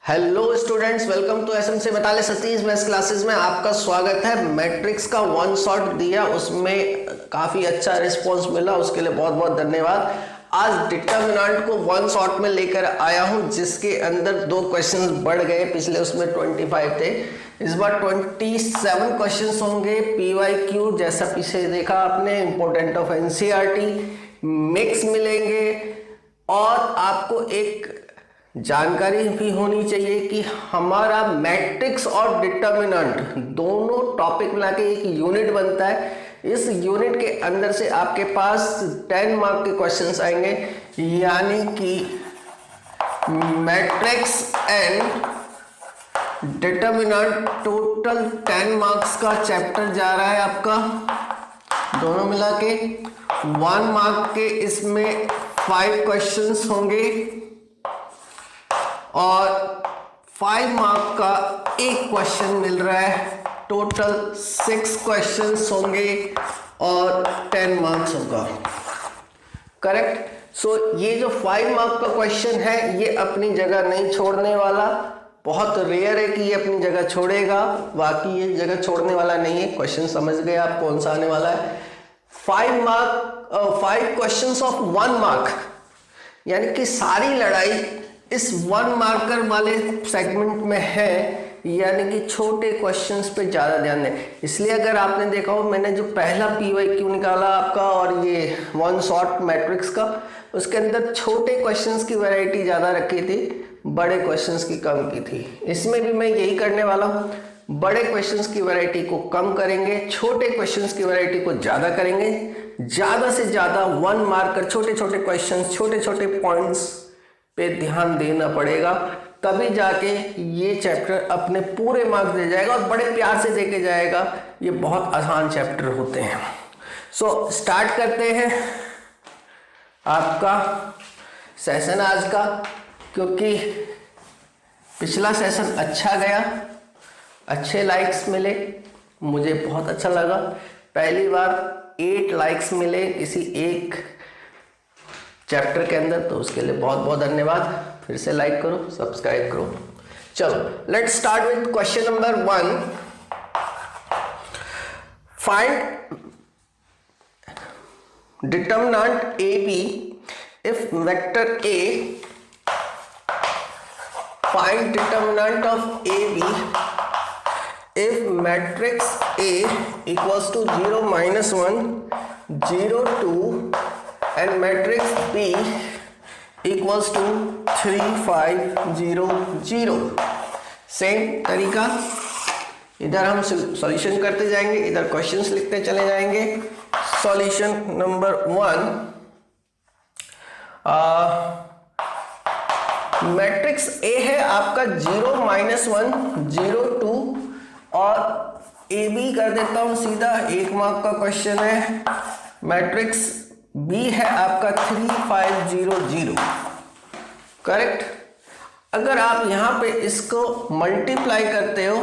Hello students, welcome to SMC Batala Satish maths classes में आपका स्वागत है। मैट्रिक्स का वन शॉट दिया, उसमें काफ़ी अच्छा रिस्पॉन्स मिला, उसके लिए बहुत बहुत धन्यवाद। आज डिटर्मिनेंट को वन शॉट में लेकर आया हूं, जिसके अंदर 2 क्वेश्चंस बढ़ गए। पिछले उसमें 25 थे, इस बार 27 क्वेश्चंस होंगे। पीवाईक्यू जैसा पीछे देखा आपने, इंपॉर्टेंट ऑफ एनसीईआरटी मिक्स मिलेंगे। और आपको एक जानकारी भी होनी चाहिए कि हमारा मैट्रिक्स और डिटर्मिनेंट दोनों टॉपिक मिला के एक यूनिट बनता है। इस यूनिट के अंदर से आपके पास 10 मार्क के क्वेश्चंस आएंगे, यानी कि matrix and determinant total 10 marks का चैप्टर जा रहा है आपका, दोनों मिला के 1 मार्क के। इसमें 5 क्वेश्चंस होंगे और 5 मार्क का एक क्वेश्चन मिल रहा है। टोटल 6 क्वेश्चंस होंगे और 10 मार्क्स होगा, करेक्ट। सो ये जो 5 मार्क का क्वेश्चन है, ये अपनी जगह नहीं छोड़ने वाला। बहुत रेयर है कि ये अपनी जगह छोड़ेगा, बाकी ये जगह छोड़ने वाला नहीं है। क्वेश्चन समझ गए आप कौन सा आने वाला है। 5 क्वेश्चंस ऑफ 1 मार्क, यानी कि सारी लड़ाई इस 1 मार्कर वाले सेगमेंट में है, यानी कि छोटे क्वेश्चंस पे ज़्यादा ध्यान दें। इसलिए अगर आपने देखा हो, मैंने जो पहला पीवाईक्यू निकाला आपका और ये वन शॉट मैट्रिक्स का, उसके अंदर छोटे क्वेश्चंस की वैरायटी ज़्यादा रखी थी, बड़े क्वेश्चंस की कम की थी। इसमें भी मैं यही करने वाला हूँ, बड़े क्वेश्चंस की वैरायटी को कम करेंगे, छोटे क्वेश्चंस की वैरायटी को ज़्यादा करेंगे। ज़्यादा से ज़्यादा 1 मार्कर छोटे छोटे क्वेश्चंस, छोटे छोटे पॉइंट्स पे ध्यान देना पड़ेगा, तभी जाके ये चैप्टर अपने पूरे मार्क्स दे जाएगा और बड़े प्यार से देके जाएगा। ये बहुत आसान चैप्टर होते हैं। सो स्टार्ट करते हैं आपका सेशन आज का, क्योंकि पिछला सेशन अच्छा गया, अच्छे लाइक्स मिले, मुझे बहुत अच्छा लगा। पहली बार 8 लाइक्स मिले किसी एक चैप्टर के अंदर, तो उसके लिए बहुत बहुत धन्यवाद। फिर से लाइक करो, सब्सक्राइब करो। चलो let's start with question number 1। Find determinant A B if vector A, find determinant of A B if matrix A equals to 0, -1, 0, 2 and matrix B equals to 3, 5, 0, 0। Same तरीका, इधर हम सॉल्यूशन करते जाएंगे, इधर questions लिखते चले जाएंगे। सॉल्यूशन नंबर 1, मैट्रिक्स A है आपका 0, -1, 0, 2 और ए बी कर देता हूं सीधा, 1 मार्क का क्वेश्चन है। मैट्रिक्स बी है आपका 3, 5, 0, 0, करेक्ट। अगर आप यहां पे इसको मल्टीप्लाई करते हो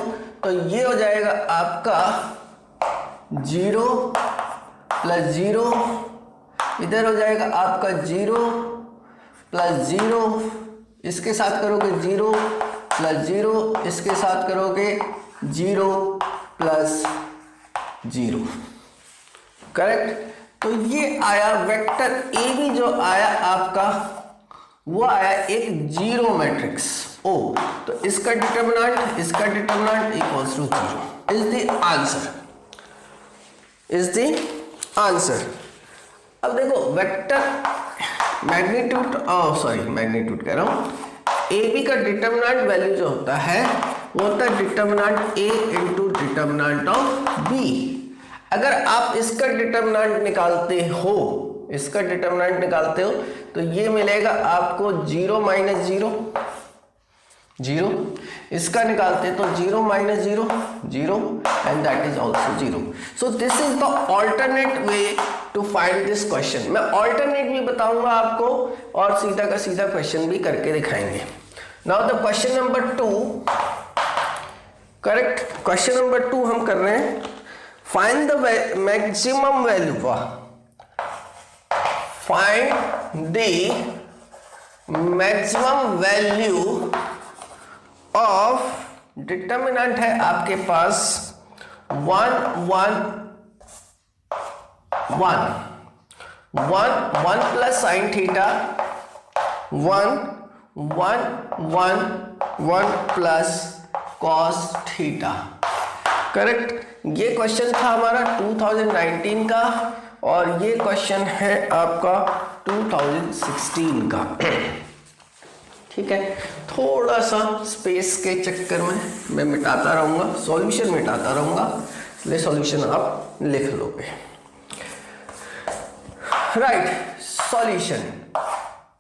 तो ये हो जाएगा आपका 0 + 0, इधर हो जाएगा आपका 0 + 0, इसके साथ करोगे 0 + 0, इसके साथ करोगे 0 + 0, करेक्ट। तो ये आया वेक्टर ए बी, जो आया आपका वो आया एक 0 मैट्रिक्स ओ। तो इसका determinant equals to 0 is the answer. अब देखो वेक्टर मैग्नीट्यूड कह रहा हूं, ए बी का डिटर्मिनेंट वैल्यू जो होता है वो होता है determinant A into determinant of B. अगर आप इसका डिटर्मिनेंट निकालते हो तो ये मिलेगा आपको 0 - 0, 0। इसका निकालते तो 0 - 0, 0 and that is also 0। So this is the alternate way to find this question. मैं ऑल्टरनेट भी बताऊंगा आपको और सीधा का सीधा क्वेश्चन भी करके दिखाएंगे। Now the question number 2, correct. Question number 2 हम कर रहे हैं, find the maximum value, find the maximum value determinant है आपके पास 1 plus sine theta 1 plus cos theta. Correct. ये क्वेश्चन था हमारा 2019 का और ये क्वेश्चन है आपका 2016 का। ठीक है, थोड़ा सा स्पेस के चक्कर में मैं मिटाता रहूंगा, सॉल्यूशन मिटाता रहूंगा, इसलिए सॉल्यूशन आप लिख लोगे। राइट, सॉल्यूशन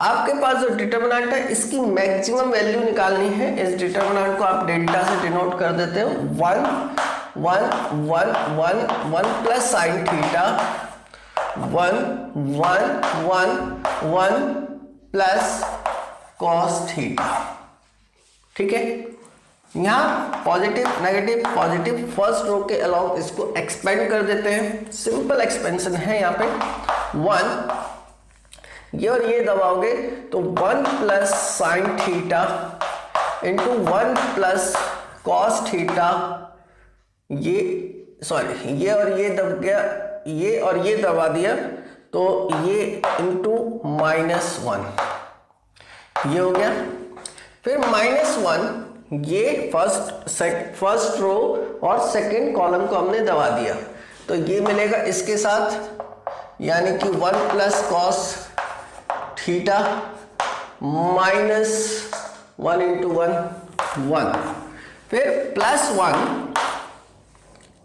आपके पास जो डिटर्मिनेंट है इसकी मैक्सिमम वैल्यू निकालनी है। इस डिटर्मिनेंट को आप डेल्टा से डिनोट कर देते हो। 1 plus sine theta 1 plus cos theta. ठीक है, यहां positive negative positive first row के अलाउंग इसको एक्सपेंड कर देते हैं। सिंपल एक्सपेंशन है यहाँ पे 1, ये और ये दबाओगे तो 1 plus sine theta into 1 plus cos theta. ये और ये दब गया, ये और ये दबा दिया तो ये इंटू -1 ये हो गया। फिर -1 ये फर्स्ट रो और सेकंड कॉलम को हमने दबा दिया तो ये मिलेगा इसके साथ, यानी कि 1 प्लस कॉस थीटा -1 इंटू 1 फिर +1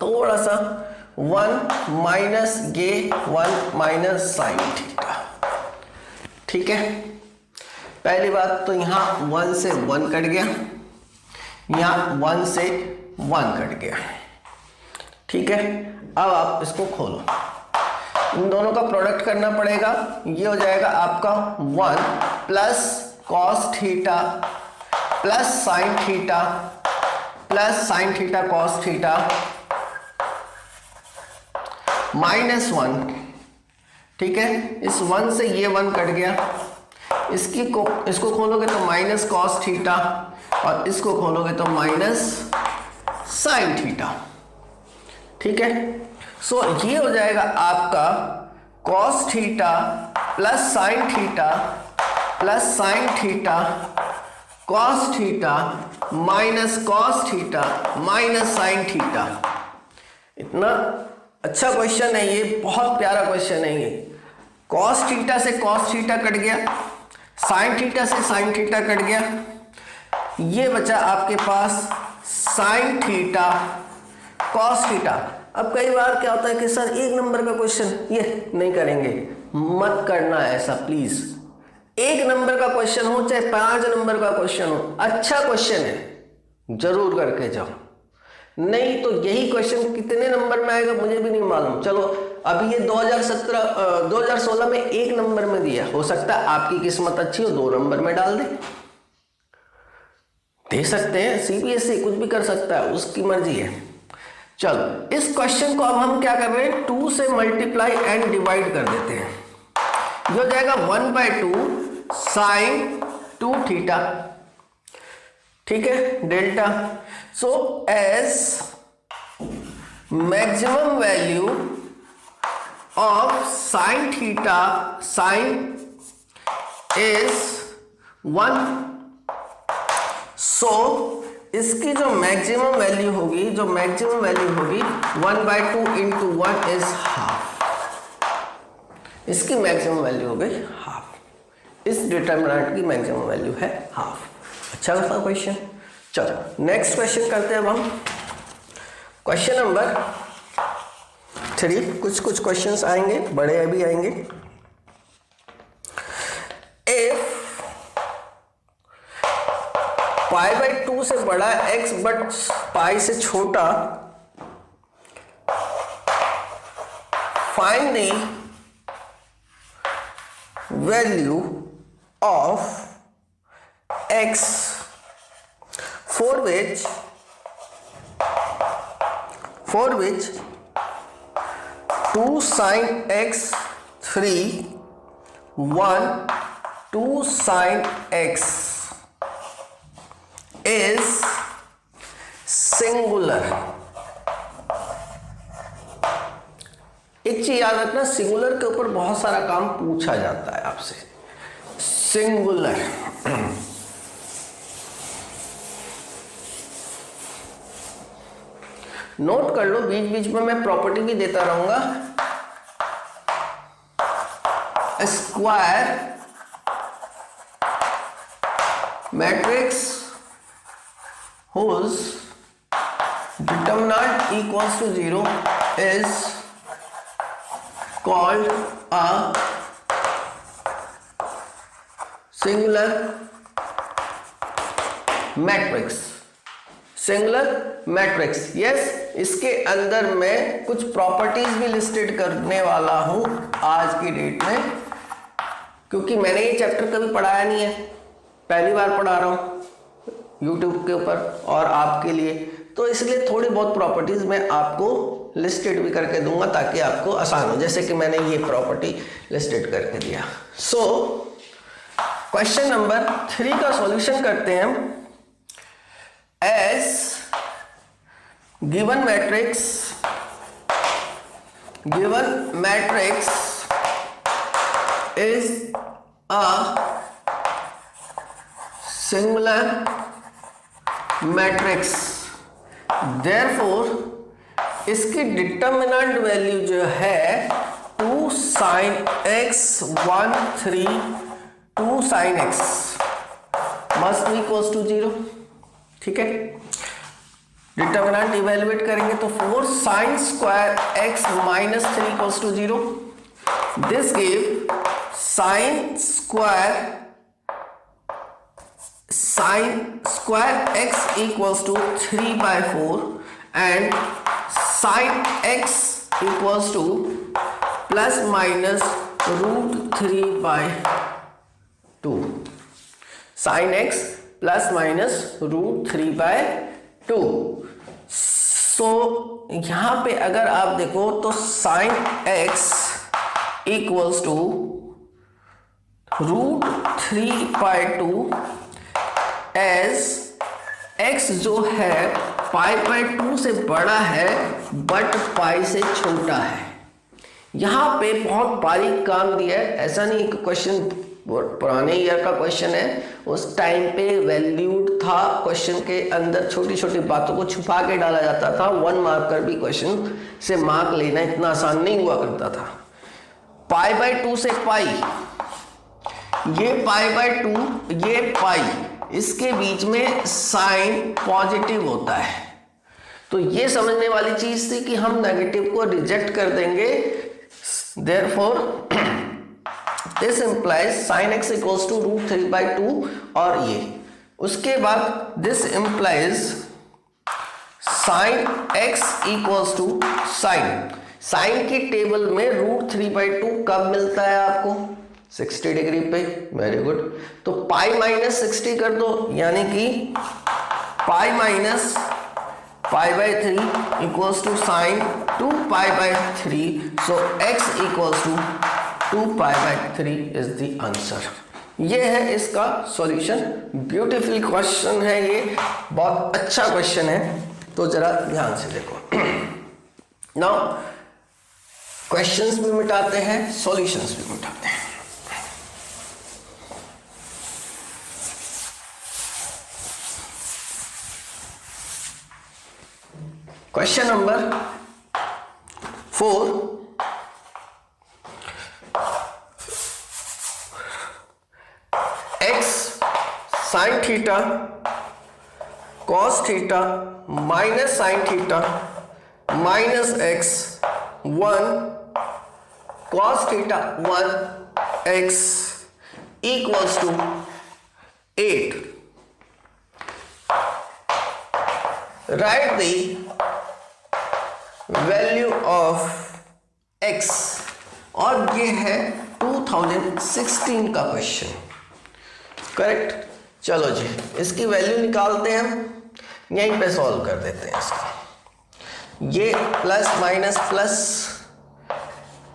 थोड़ा सा 1 माइनस ये 1 माइनस साइन थीटा। ठीक है, पहली बात तो यहां 1 से 1 कट गया, यहां 1 से 1 कट गया। ठीक है, अब आप इसको खोलो, इन दोनों का प्रोडक्ट करना पड़ेगा। ये हो जाएगा आपका 1 plus cos theta plus sine theta cos theta -1। ठीक है, इस 1 से ये 1 कट गया, इसको खोलोगे तो माइनस कॉस थीटा और इसको खोलोगे तो माइनस साइन थीटा। ठीक है, सो ये हो जाएगा आपका cos theta plus sine theta cos theta minus cos theta minus sine theta. इतना अच्छा क्वेश्चन है ये, बहुत प्यारा क्वेश्चन है ये। कॉस थीटा से कॉस थीटा कट गया, साइन थीटा से साइन थीटा कट गया, ये बचा आपके पास साइन थीटा कॉस थीटा। अब कई बार क्या होता है कि सर 1 नंबर का क्वेश्चन, ये नहीं करेंगे, मत करना ऐसा प्लीज। 1 नंबर का क्वेश्चन हो चाहे 5 नंबर का क्वेश्चन हो, अच्छा क्वेश्चन है जरूर करके जाओ, नहीं तो यही क्वेश्चन कितने नंबर में आएगा मुझे भी नहीं मालूम। चलो अभी ये 2016 में 1 नंबर में दिया, हो सकता है आपकी किस्मत अच्छी हो 2 नंबर में डाल दे सकते हैं। सीबीएसई कुछ भी कर सकता है, उसकी मर्जी है। चलो इस क्वेश्चन को अब हम क्या कर रहे हैं, 2 से मल्टीप्लाई एंड डिवाइड कर देते हैं। ये हो जाएगा 1/2 साइन 2 थीटा। ठीक है, delta. So as maximum value of sine theta sine is 1। So इसकी जो मैक्सिमम वैल्यू होगी 1/2 इंटू 1 इज हाफ। इसकी मैक्सिमम वैल्यू हो गई हाफ। इस डिटर्मिनेंट की मैक्सिमम वैल्यू है हाफ। अच्छा था क्वेश्चन। चलो नेक्स्ट क्वेश्चन करते हैं अब हम। Question number 3। कुछ क्वेश्चंस आएंगे, बड़े भी आएंगे। इफ π/2 से बड़ा x बट पाई से छोटा, find the value of x for which 2 sin x 3 1 2 sin x is singular. एक चीज याद रखना, सिंगुलर के ऊपर बहुत सारा काम पूछा जाता है आपसे। सिंगुलर नोट कर लो, बीच बीच में मैं प्रॉपर्टी भी देता रहूंगा। Square matrix whose determinant equals to 0 is called a singular matrix। Singular matrix, yes. इसके अंदर मैं कुछ प्रॉपर्टीज भी लिस्टेड करने वाला हूं आज की डेट में, क्योंकि मैंने ये चैप्टर कभी पढ़ाया नहीं है, पहली बार पढ़ा रहा हूं YouTube के ऊपर और आपके लिए, तो इसलिए थोड़ी बहुत प्रॉपर्टीज मैं आपको लिस्टेड भी करके दूंगा ताकि आपको आसान हो, जैसे कि मैंने ये प्रॉपर्टी लिस्टेड करके दिया। सो क्वेश्चन नंबर 3 का सॉल्यूशन करते हैं हम। As given matrix is a singular matrix, therefore इसकी डिटर्मिनेंट वैल्यू जो है 2 sin x 1 3 2 sin x must be equals to 0। ठीक है, डिटर्मिनेंट इवेलुएट करेंगे तो 4 sin square x minus 3 equals to 0। This give sin square x equals to 3/4 and sin x equals to plus minus √3/2। sin x plus minus √3/2। सो यहां पे अगर आप देखो तो sin x equals to √3/2 as x जो है π/2 से बड़ा है बट पाई से छोटा है। यहां पे बहुत बारीक काम दिया है, ऐसा नहीं कि क्वेश्चन पुराने ईयर का क्वेश्चन है, उस टाइम पे वैल्यूड था, क्वेश्चन के अंदर छोटी छोटी बातों को छुपा के डाला जाता था। 1 मार्कर भी क्वेश्चन से मार्क लेना इतना आसान नहीं हुआ करता था। π/2 से पाई, ये π/2 ये पाई, इसके बीच में साइन पॉजिटिव होता है, तो ये समझने वाली चीज थी कि हम नेगेटिव को रिजेक्ट कर देंगे। Therefore this implies sin x equals to √3/2 और ये उसके बाद this implies sin x equals to sine की टेबल में √3/2 कब मिलता है आपको? 60 डिग्री पे। वेरी गुड, तो पाई माइनस 60 कर दो, यानी कि pi minus π/3 equals to sine 2π/3। So x equals to 2π/3 is the answer. ये है इसका सॉल्यूशन। ब्यूटीफुल क्वेश्चन है ये, बहुत अच्छा क्वेश्चन है, तो जरा ध्यान से देखो। नाउ क्वेश्चंस भी मिटाते हैं, सॉल्यूशंस भी मिटाते हैं। Question number 4, x sin theta cos theta minus sin theta minus x 1 cos theta 1 x equals to 8। Write the value of x, और ये है 2016 का क्वेश्चन। करेक्ट, चलो जी इसकी वैल्यू निकालते हैं हम, यहीं पे सॉल्व कर देते हैं इसको। ये प्लस माइनस प्लस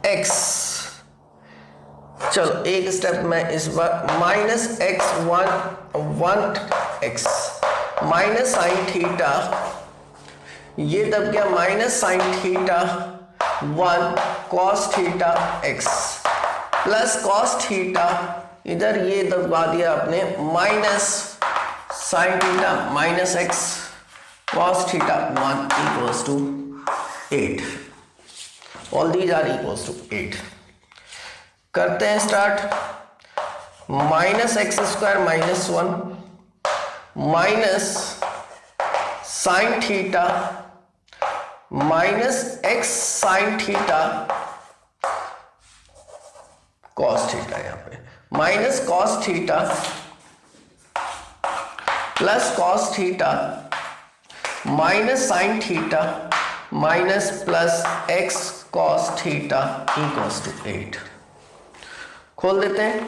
x, चलो एक स्टेप में इस बार minus x 1 x minus sine theta ये तब क्या minus sine theta 1 cos theta x plus cos theta, इधर ये दबा दिया आपने minus sine theta minus x cos theta 1 equals to 8। All these are equals to 8। करते हैं start. Minus x square minus 1 minus sine theta minus x sine theta cos theta, यहां पे minus cos theta plus cos theta minus sine theta minus plus x cos theta equals to 8। खोल देते हैं।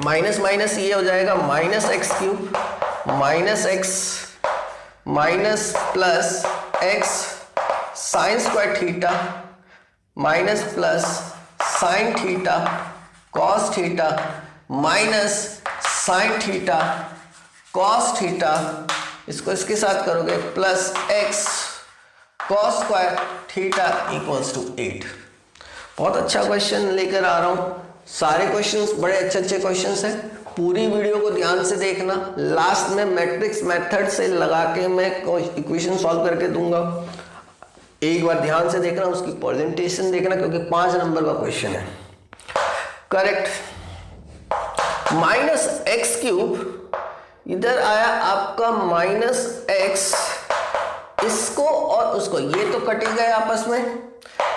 Minus minus ये हो जाएगा minus x cube minus x minus plus x sine square theta minus plus sine theta cos theta minus sine theta cos theta, इसको इसके साथ करोगे plus x cos square theta equals to 8। बहुत अच्छा question लेकर आ रहा हूं। सारे क्वेश्चंस बड़े अच्छे अच्छे क्वेश्चंस हैं। पूरी वीडियो को ध्यान से देखना। लास्ट में मैट्रिक्स मेथड से लगा के मैं इक्वेशन सॉल्व करके दूंगा। एक बार ध्यान से देखना, उसकी प्रेजेंटेशन देखना, क्योंकि 5 नंबर का क्वेश्चन है। करेक्ट। माइनस एक्स क्यूब, इधर आया आपका माइनस एक्स, इसको और उसको ये तो कट गए आपस में,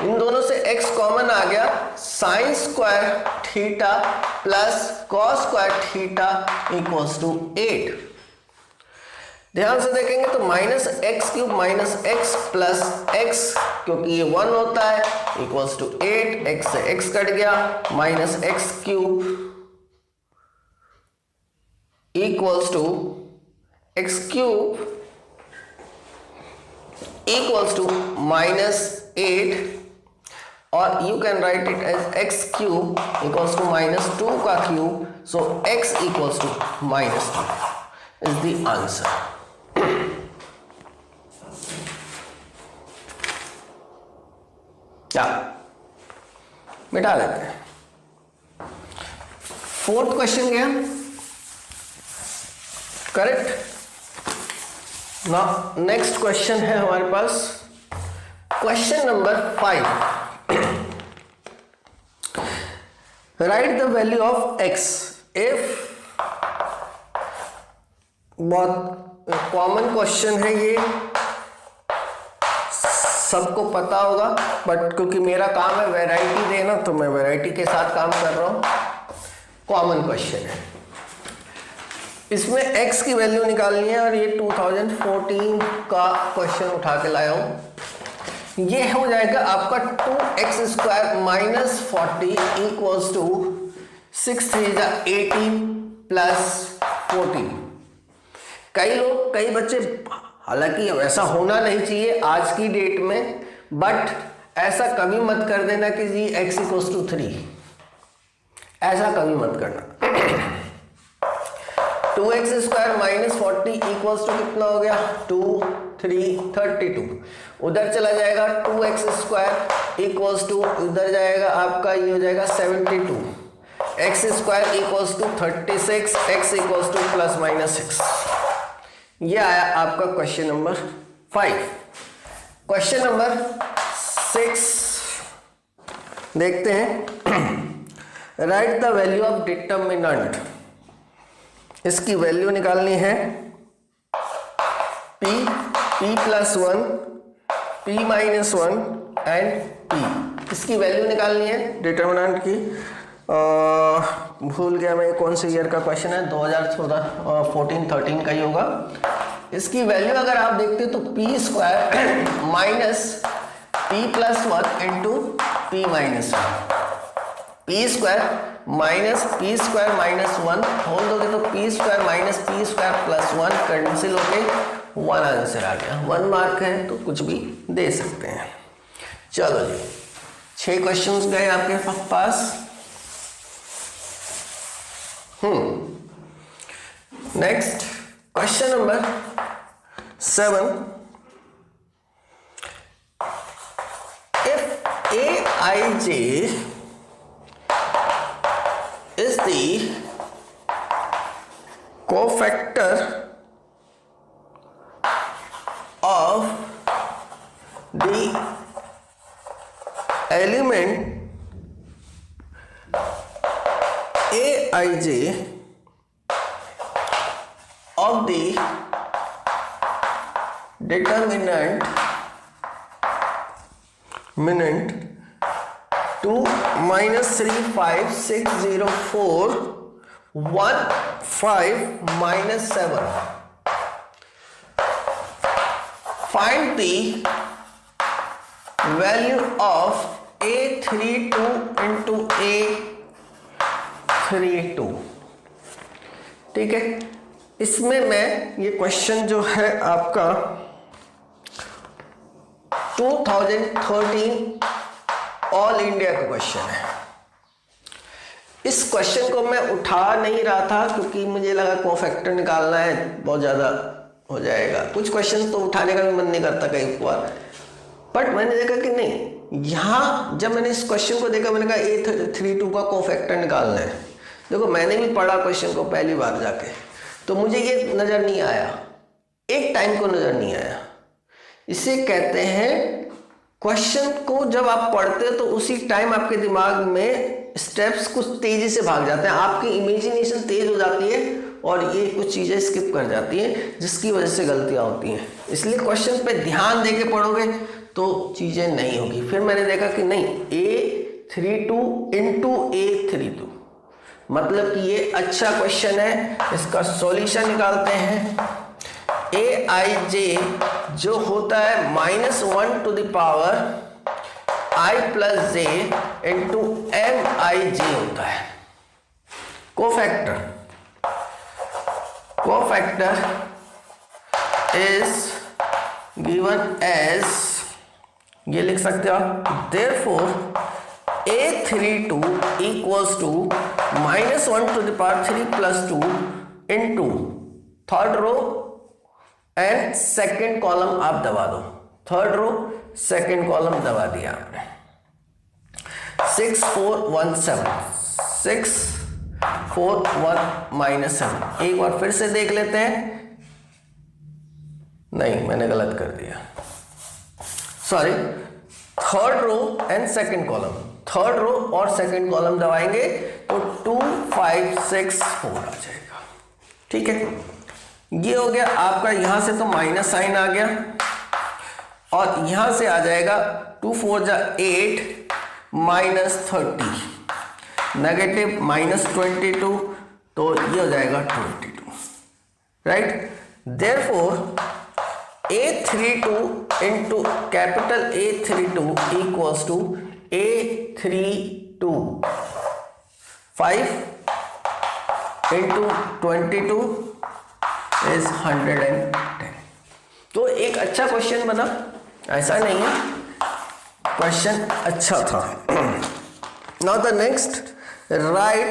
इन दोनों से x कॉमन आ गया, sine square theta plus cos square theta equals to 8। ध्यान से देखेंगे तो minus x cube minus x plus x, क्योंकि ये 1 होता है, इक्वल्स टू 8। x से x कट गया, minus x cube equals to x cube equals to minus 8, और you can write it as x cube equals to minus 2 का cube, so x equals to minus 2 is the answer. क्या मिटा देते हैं। 4th question गया। Correct. Now next question है हमारे पास question number 5। Right the value of x if, बहुत कॉमन क्वेश्चन है ये, सबको पता होगा, बट क्योंकि मेरा काम है वैरायटी देना तो मैं वैरायटी के साथ काम कर रहा हूं। कॉमन क्वेश्चन है, इसमें x की वैल्यू निकालनी है और ये 2014 का क्वेश्चन उठा के लाया हूं। ये हो जाएगा आपका 2x square minus 40 equals to 6 3 18 plus 14। कई बच्चे, हालांकि वैसा होना नहीं चाहिए आज की डेट में, बट ऐसा कभी मत कर देना कि जी x इक्वल्स टू 3, ऐसा कभी मत करना। 2x square minus 40 equals to कितना हो गया, 2 3 32। उधर चला जाएगा 2x स्क्वायर इक्वल्स टू, उधर जाएगा आपका ये हो जाएगा 72। x square equals to 36, x equals to plus minus 6। ये आया आपका क्वेश्चन नंबर 5। क्वेश्चन नंबर 6 देखते हैं। Right the value of determinant, इसकी वैल्यू निकालनी है p plus 1, p minus 1 and p। इसकी वैल्यू निकालनी है डिटर्मिनेंट की। भूल गया मैं कौन से ईयर का क्वेश्चन है, 2014-13 का ही होगा। इसकी वैल्यू अगर आप देखते हो तो p square minus p plus 1 into p minus 1, p square minus p square minus 1 whole दोगे तो p square minus p square plus 1 cancel होके 1 आंसर आ गया। 1 मार्क है तो कुछ भी दे सकते हैं। चलो जी, 6 क्वेश्चंस गए आपके पास। Next question number 7। aij is the cofactor of the element aij of the determinant 2 minus 3 5 6 0 4 1 5 minus 7. Find the value of a32 into a32. ठीक है, इसमें मैं ये क्वेश्चन जो है आपका 2013 ऑल इंडिया का क्वेश्चन है। इस क्वेश्चन को मैं उठा नहीं रहा था क्योंकि मुझे लगा कोफैक्टर निकालना है, बहुत ज़्यादा हो जाएगा। कुछ क्वेश्चन तो उठाने का भी मन नहीं करता कई बार, बट मैंने देखा कि नहीं, यहाँ जब मैंने इस क्वेश्चन को देखा मैंने कहा A32 का कोफैक्टर निकालना है। देखो मैंने भी पढ़ा क्वेश्चन को पहली बार जाके, तो मुझे ये नज़र नहीं आया, एक टाइम को नज़र नहीं आया। इसे कहते हैं क्वेश्चन को जब आप पढ़ते हो तो उसी टाइम आपके दिमाग में स्टेप्स कुछ तेजी से भाग जाते हैं, आपकी इमेजिनेशन तेज हो जाती है और ये कुछ चीज़ें स्किप कर जाती हैं जिसकी वजह से गलतियां होती हैं। इसलिए क्वेश्चन पे ध्यान देके पढ़ोगे तो चीज़ें नहीं होगी। फिर मैंने देखा कि नहीं, A32 इंटू A32 मतलब कि ये अच्छा क्वेश्चन है, इसका सॉल्यूशन निकालते हैं। aij जो होता है -1 to the power i plus J into mij होता है। कोफैक्टर इज गिवन एज, ये लिख सकते हो आप, therefore A32 equals to -1 to the power 3 plus 2 into third row and second column आप दबा दो, थर्ड रो सेकेंड कॉलम दबा दिया आपने। 6 4 1 7 6 4 1 -7। एक बार फिर से देख लेते हैं, नहीं मैंने गलत कर दिया, sorry, third row and second column, third row और सेकेंड कॉलम दबाएंगे तो 2 5 6 4 आ जाएगा। ठीक है, ये हो गया आपका, यहां से तो माइनस साइन आ गया और यहां से आ जाएगा 2 4 जा 8 -30 नेगेटिव -22, तो ये हो जाएगा 22, right. Therefore A32 into capital A32 equals to A32 5 into 22 is 110। तो एक अच्छा क्वेश्चन बना, ऐसा नहीं है, क्वेश्चन अच्छा था। Now the next, right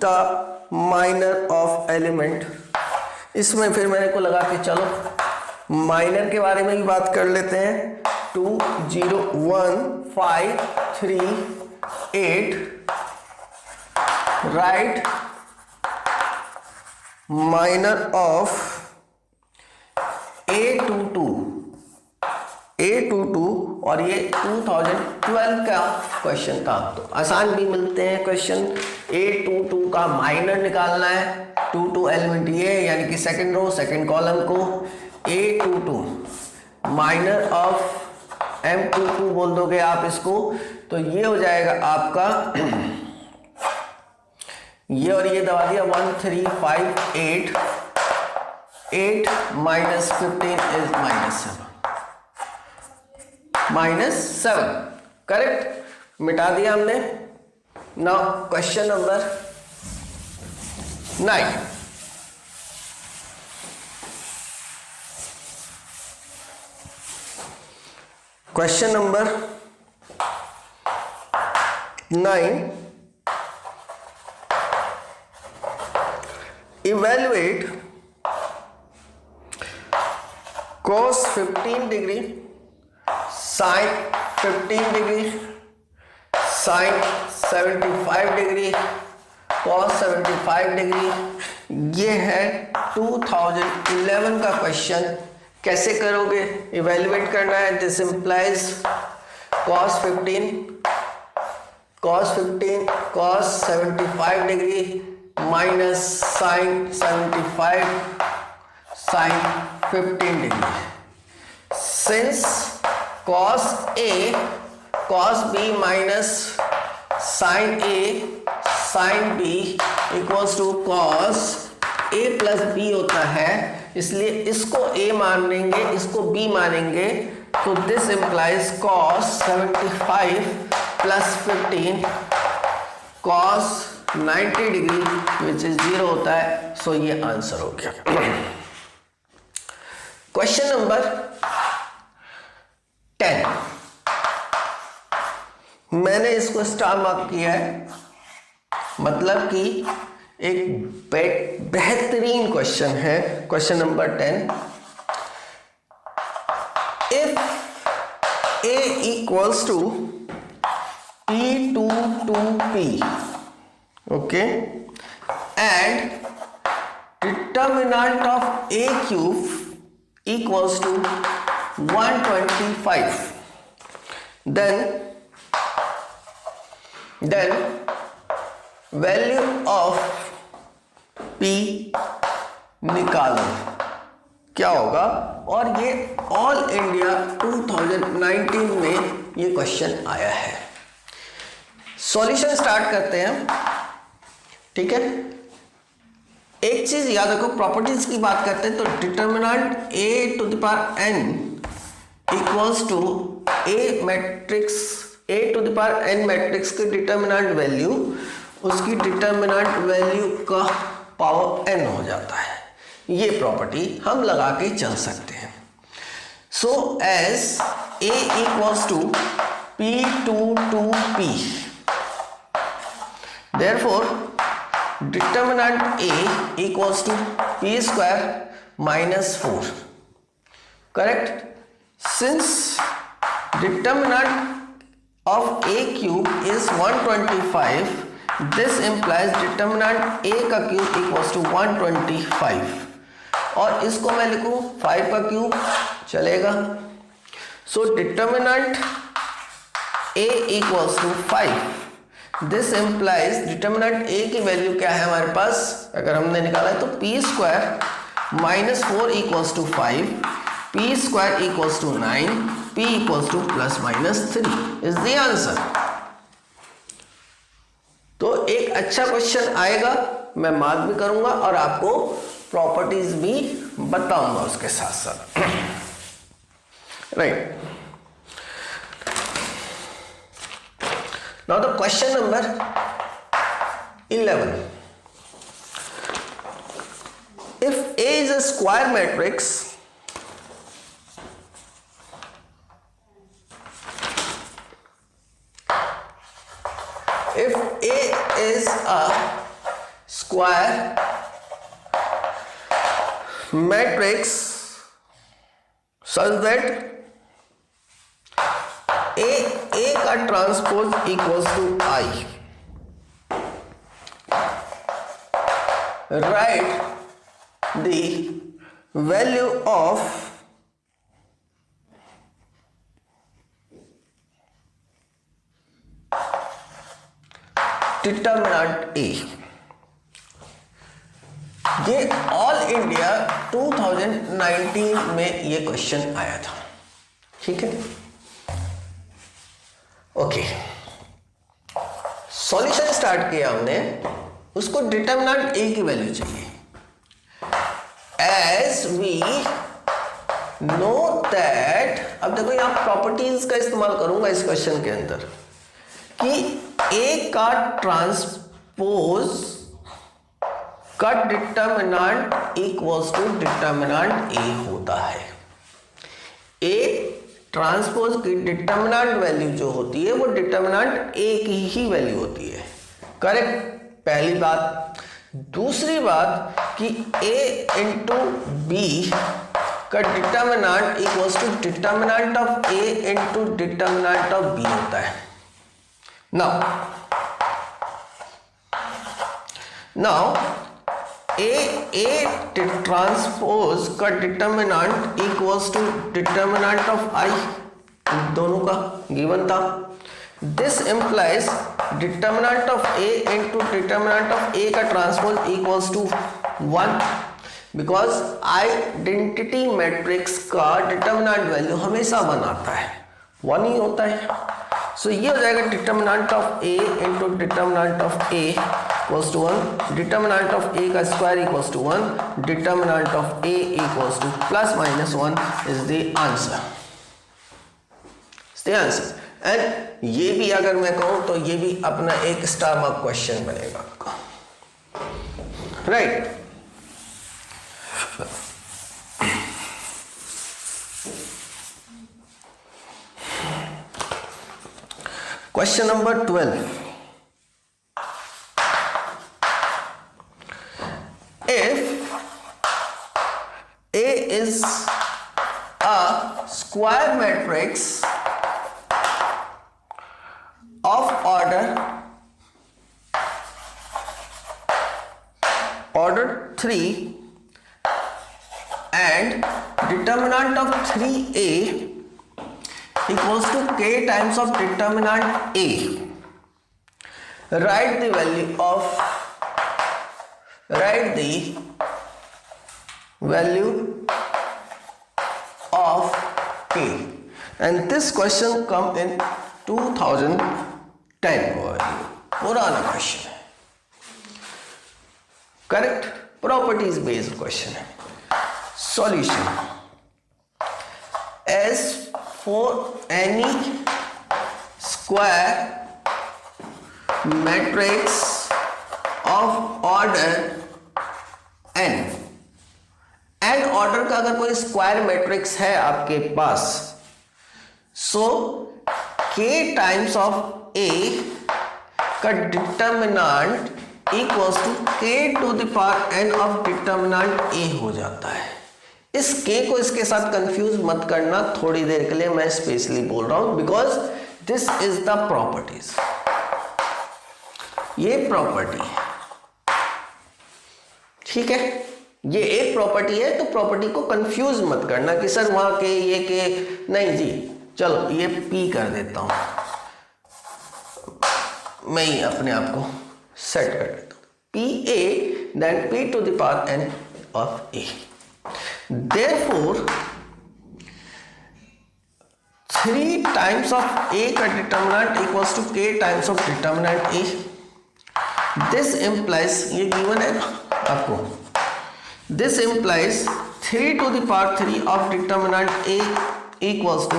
the minor of element. इसमें फिर मेरे को लगा कि चलो माइनर के बारे में भी बात कर लेते हैं। 2 0 1 5 3 8, राइट माइनर ऑफ A22 और ये 2012 का क्वेश्चन था, तो आसान भी मिलते हैं क्वेश्चन। A22 का माइनर निकालना है, 22 एलिमेंट ये यानी कि सेकंड रो सेकंड कॉलम को A22 माइनर ऑफ M22 बोल दोगे आप इसको, तो ये हो जाएगा आपका ये और ये दबा दिया 1 3 5 8 8 -15 इज -7 करेक्ट, मिटा दिया हमने। Now question number 9। Question number 9, evaluate cos 15 degree, sin 15 degree sine 75 degree, cos 75 degree. ये है 2011 का क्वेश्चन। कैसे करोगे, इवेल्युएट करना है। This implies cos 15 cos 75 degree minus sine 75 sine 15 degree. Since cos A cos B minus sine A sine B equals to cos A plus B होता है, इसलिए इसको A मान लेंगे, इसको B मानेंगे। तो this implies cos 75 plus 15 cos 90 degree which is 0 होता है। सो ये आंसर हो गया। क्वेश्चन नंबर 10, मैंने इसको स्टार मार्क किया है, मतलब कि एक बेहतरीन क्वेश्चन है। Question number 10, if A equals to P to 2P, okay, and determinant of A cube equals to 125, then value of P निकालो क्या होगा। और ये ऑल इंडिया 2019 में ये क्वेश्चन आया है। सॉल्यूशन स्टार्ट करते हैं, ठीक है। एक चीज याद रखो, प्रॉपर्टीज की बात करते हैं तो determinant a to the power n equals to a matrix, a to the power n matrix के डिटर्मिनेंट वैल्यू उसकी डिटर्मिनेंट वैल्यू का पावर n हो जाता है। ये प्रॉपर्टी हम लगा के चल सकते हैं। So as a equals to p to 2p, therefore determinant a equals to p square minus 4, correct? Since determinant of a cube is 125, this implies determinant a का क्यूब equals to 125, और इसको मैं लिखूं 5 का क्यूब चलेगा। So determinant a equals to 5, this implies determinant a की value क्या है हमारे पास, अगर हमने निकाला है तो p square minus 4 equals to 5, p square equals to 9, p equals to plus minus 3 is the answer. तो एक अच्छा क्वेश्चन आएगा, मैं मार्क भी करूंगा और आपको प्रॉपर्टीज भी बताऊंगा उसके साथ साथ, right. Now the question number 11, if A is a square matrix if A is a square matrix such that A का transpose equals to I, write the value of determinant A। ये all India 2019 में ये question आया था, ठीक है। Okay, solution start किया हमने, उसको डिटर्मिनेंट A की वैल्यू चाहिए। एज वी नो दैट, अब देखो यहां प्रॉपर्टीज का इस्तेमाल करूंगा इस क्वेश्चन के अंदर कि A का ट्रांसपोज का determinant equals to determinant A होता है। A ट्रांसपोज की डिटर्मिनेंट वैल्यू जो होती है वो डिटर्मिनेंट A की ही वैल्यू होती है, करेक्ट, पहली बात। दूसरी बात कि A इंटू B का determinant equals to determinant of A into determinant of B होता है, नाउ ए ट्रांसपोज का determinant equals to determinant of I, दोनों का गिवन था। This implies determinant of A into determinant of A का transpose equals to 1, because identity matrix का determinant value हमेशा 1 आता है, 1 ही होता है। सो ये हो जाएगा determinant of A into determinant of A equals to 1, determinant of A का square equals to 1, determinant of A equals to plus minus 1 is the answer, and ये भी अगर मैं कहूं तो ये भी अपना एक स्टार मार्क क्वेश्चन बनेगा आपका, right. Question number 12. If A is a square matrix of order 3 and determinant of 3A equals to k times of determinant A, write the value of k, and this question come in 2010, पुराना question है, correct, properties based question है। Solution, as for any square matrix of order n, order का अगर कोई square matrix है आपके पास, so k times of a का determinant equals to k to the power n of determinant a हो जाता है। इस k को इसके साथ कंफ्यूज मत करना, थोड़ी देर के लिए मैं स्पेशली बोल रहा हूं, because this is the properties, ये प्रॉपर्टी है, ठीक है, ये एक प्रॉपर्टी है, तो प्रॉपर्टी को कंफ्यूज मत करना कि सर वहां के ये के नहीं जी, चलो ये p कर देता हूं, मैं ही अपने आप को सेट कर देता हूं, pa then p to the power n of a। Therefore 3 times of a का determinant equals to k times of determinant a। This implies, ये गिवन है ना आपको, this implies 3 to the power 3 of determinant a equals to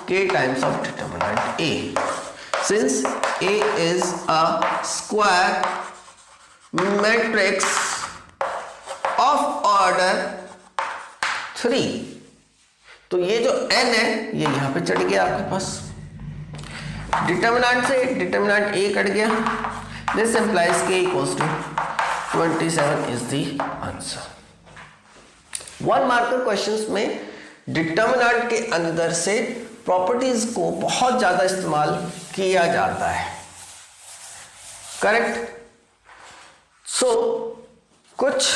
k times of determinant a। Since a is a square matrix of order 3, तो ये जो n है ये यहां पे चढ़ गया आपके पास, डिटर्मिनेंट से डिटर्मिनेंट a कट गया, this implies k equals to 27 is the answer. 1 marker questions में डिटर्मिनेंट के अंदर से प्रॉपर्टीज को बहुत ज्यादा इस्तेमाल किया जाता है, करेक्ट। सो कुछ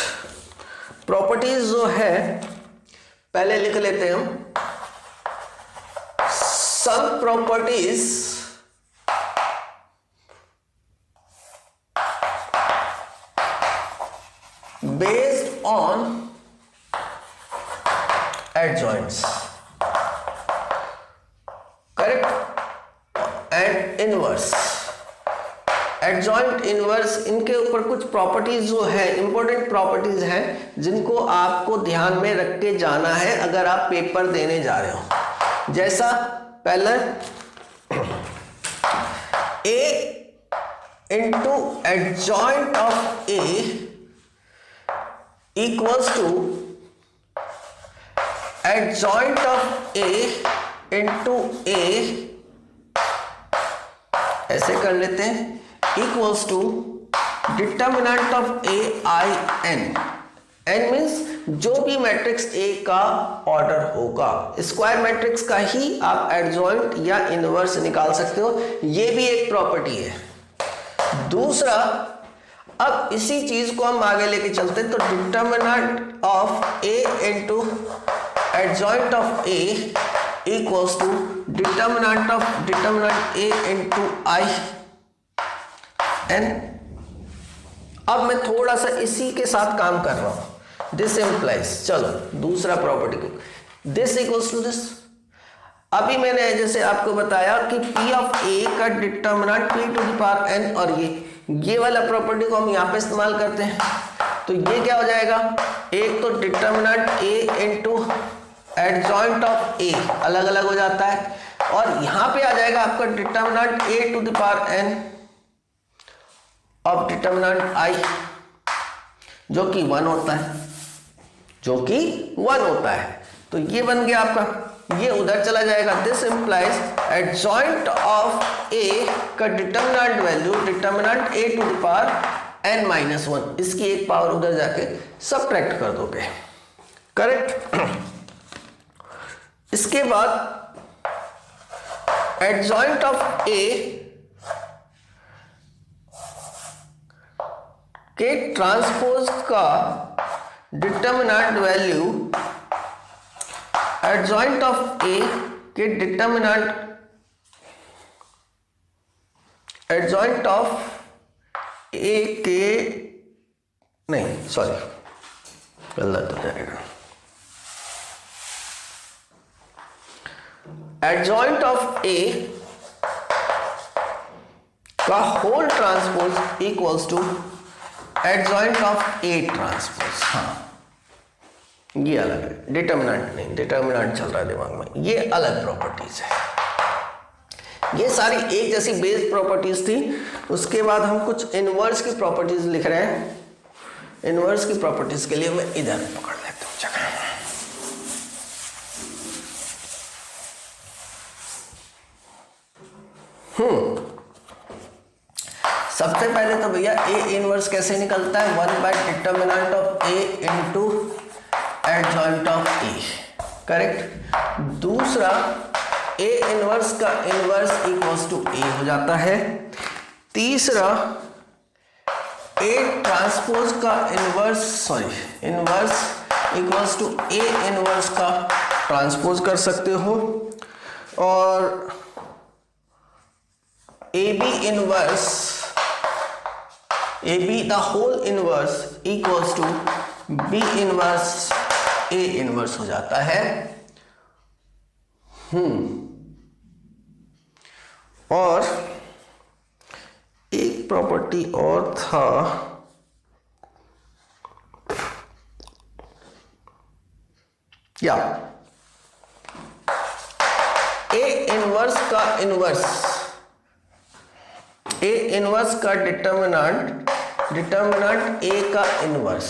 प्रॉपर्टीज जो है पहले लिख लेते हैं हम। Some properties based on adjoints, correct, and inverse. Adjoint, inverse, इनके ऊपर कुछ प्रॉपर्टीज जो है इंपॉर्टेंट प्रॉपर्टीज हैं जिनको आपको ध्यान में रख के जाना है अगर आप पेपर देने जा रहे हो। जैसा पहला a into adjoint of a equals to adjoint of a into a, ऐसे कर लेते हैं, equals to determinant of a i n n means जो भी मैट्रिक्स A का ऑर्डर होगा, स्क्वायर मैट्रिक्स का ही आप एडजॉइंट या इनवर्स निकाल सकते हो, ये भी एक प्रॉपर्टी है। दूसरा, अब इसी चीज को हम आगे लेके चलते हैं, तो determinant of A into adjoint of A equals to determinant A into I n। अब मैं थोड़ा सा इसी के साथ काम कर रहा हूं, दिस इंप्लाइज, चलो दूसरा प्रॉपर्टी को, दिस इक्वल्स टू दिस। अभी मैंने जैसे आपको बताया कि P ऑफ A का determinant P to the power n, और ये वाला प्रॉपर्टी को हम यहाँ पे इस्तेमाल करते हैं, तो ये क्या हो जाएगा, एक तो determinant A into adjoint of A अलग अलग हो जाता है, और यहां पे आ जाएगा आपका determinant A to the power n of determinant I, जो कि 1 होता है, जो कि 1 होता है। तो ये बन गया आपका, ये उधर चला जाएगा। This implies adjoint of A का determinant value determinant A to the power n minus 1, इसकी एक पावर उधर जाके सब्ट्रैक्ट कर दोगे, करेक्ट। इसके बाद एडजॉइंट ऑफ A के ट्रांसपोज का determinant value adjoint of A के डिटर्मिनेंट एडजॉइंट ऑफ A के, नहीं सॉरी गलत हो जाएगा, एडजॉइंट ऑफ A का whole transpose equals to adjoint of A transpose. हाँ, ये अलग है, डिटर्मिनेंट नहीं, डिटर्मिनेंट चल रहा है दिमाग में, ये अलग प्रॉपर्टीज है। ये सारी एक जैसी बेस प्रॉपर्टीज थी। उसके बाद हम कुछ इनवर्स की प्रॉपर्टीज लिख रहे हैं। इनवर्स की प्रॉपर्टीज के लिए मैं इधर पकड़ लेता हूं जगह। सबसे पहले तो भैया A इनवर्स कैसे निकलता है, 1 by determinant of A into adjoint of A, correct. दूसरा, A इनवर्स का इनवर्स इक्वल्स टू A हो जाता है। तीसरा, A ट्रांसपोज का inverse equals to A inverse का ट्रांसपोज कर सकते हो, और AB the whole inverse equals to B inverse A inverse हो जाता है। और एक प्रॉपर्टी और था, या A इनवर्स का डिटर्मिनेंट A का इनवर्स।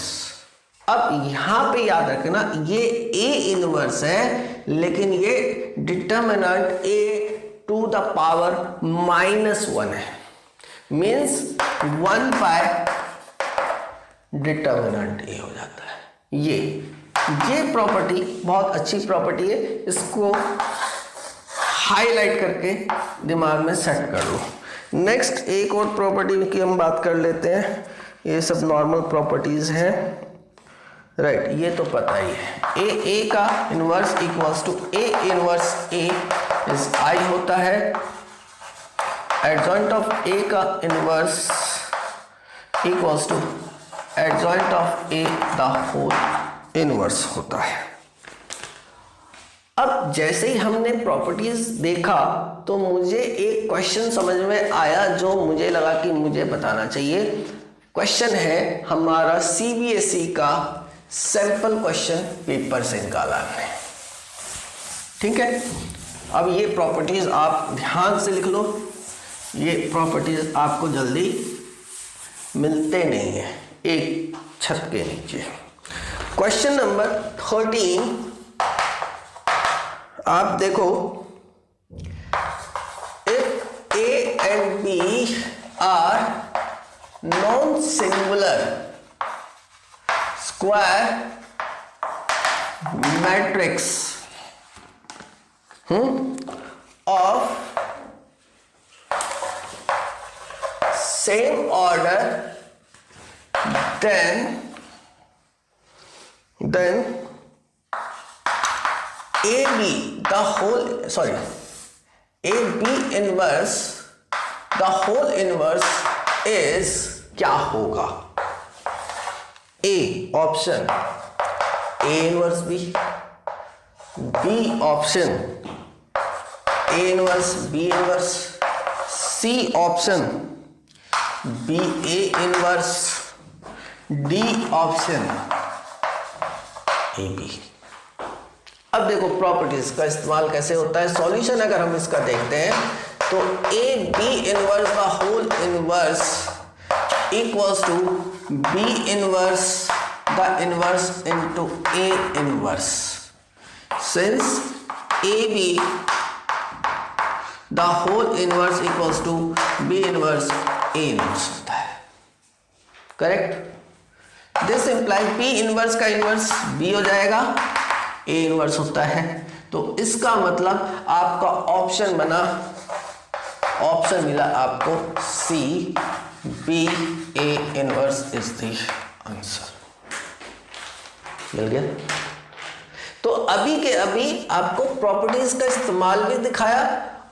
अब यहां पे याद रखना, ये A इनवर्स है, लेकिन ये determinant A to the power -1 है, मीन्स 1 बाय डिटर्मिनेंट A हो जाता है। ये प्रॉपर्टी बहुत अच्छी प्रॉपर्टी है, इसको हाईलाइट करके दिमाग में सेट कर लो। नेक्स्ट एक और प्रॉपर्टी की हम बात कर लेते हैं। ये सब नॉर्मल प्रॉपर्टीज हैं, राइट, ये तो पता ही है। A का inverse equals to A inverse A is I होता है। एडजॉइंट ऑफ A का inverse equals to adjoint of A the whole inverse होता है। अब जैसे ही हमने प्रॉपर्टीज देखा तो मुझे एक क्वेश्चन समझ में आया जो मुझे लगा कि मुझे बताना चाहिए। क्वेश्चन है हमारा CBSE का सैंपल क्वेश्चन पेपर से निकाला है, ठीक है। अब ये प्रॉपर्टीज आप ध्यान से लिख लो, ये प्रॉपर्टीज आपको जल्दी मिलते नहीं है एक छत के नीचे। क्वेश्चन नंबर 13 आप देखो, if A and B are non singular square matrix of same order then AB the whole AB inverse the whole inverse is क्या होगा? A option A inverse B, B option A inverse B inverse, C option B A inverse, D option A B। अब देखो properties का इस्तेमाल कैसे होता है। Solution अगर हम इसका देखते हैं तो A B inverse the whole inverse equals to B inverse the inverse into A inverse, since A B the whole inverse equals to B inverse A inverse होता है। Correct. This implies B inverse का inverse B हो जाएगा, ए inverse होता है। तो इसका मतलब आपका ऑप्शन बना, ऑप्शन मिला आपको C B A inverse is the answer. मिल गया। तो अभी के अभी आपको प्रॉपर्टीज का इस्तेमाल भी दिखाया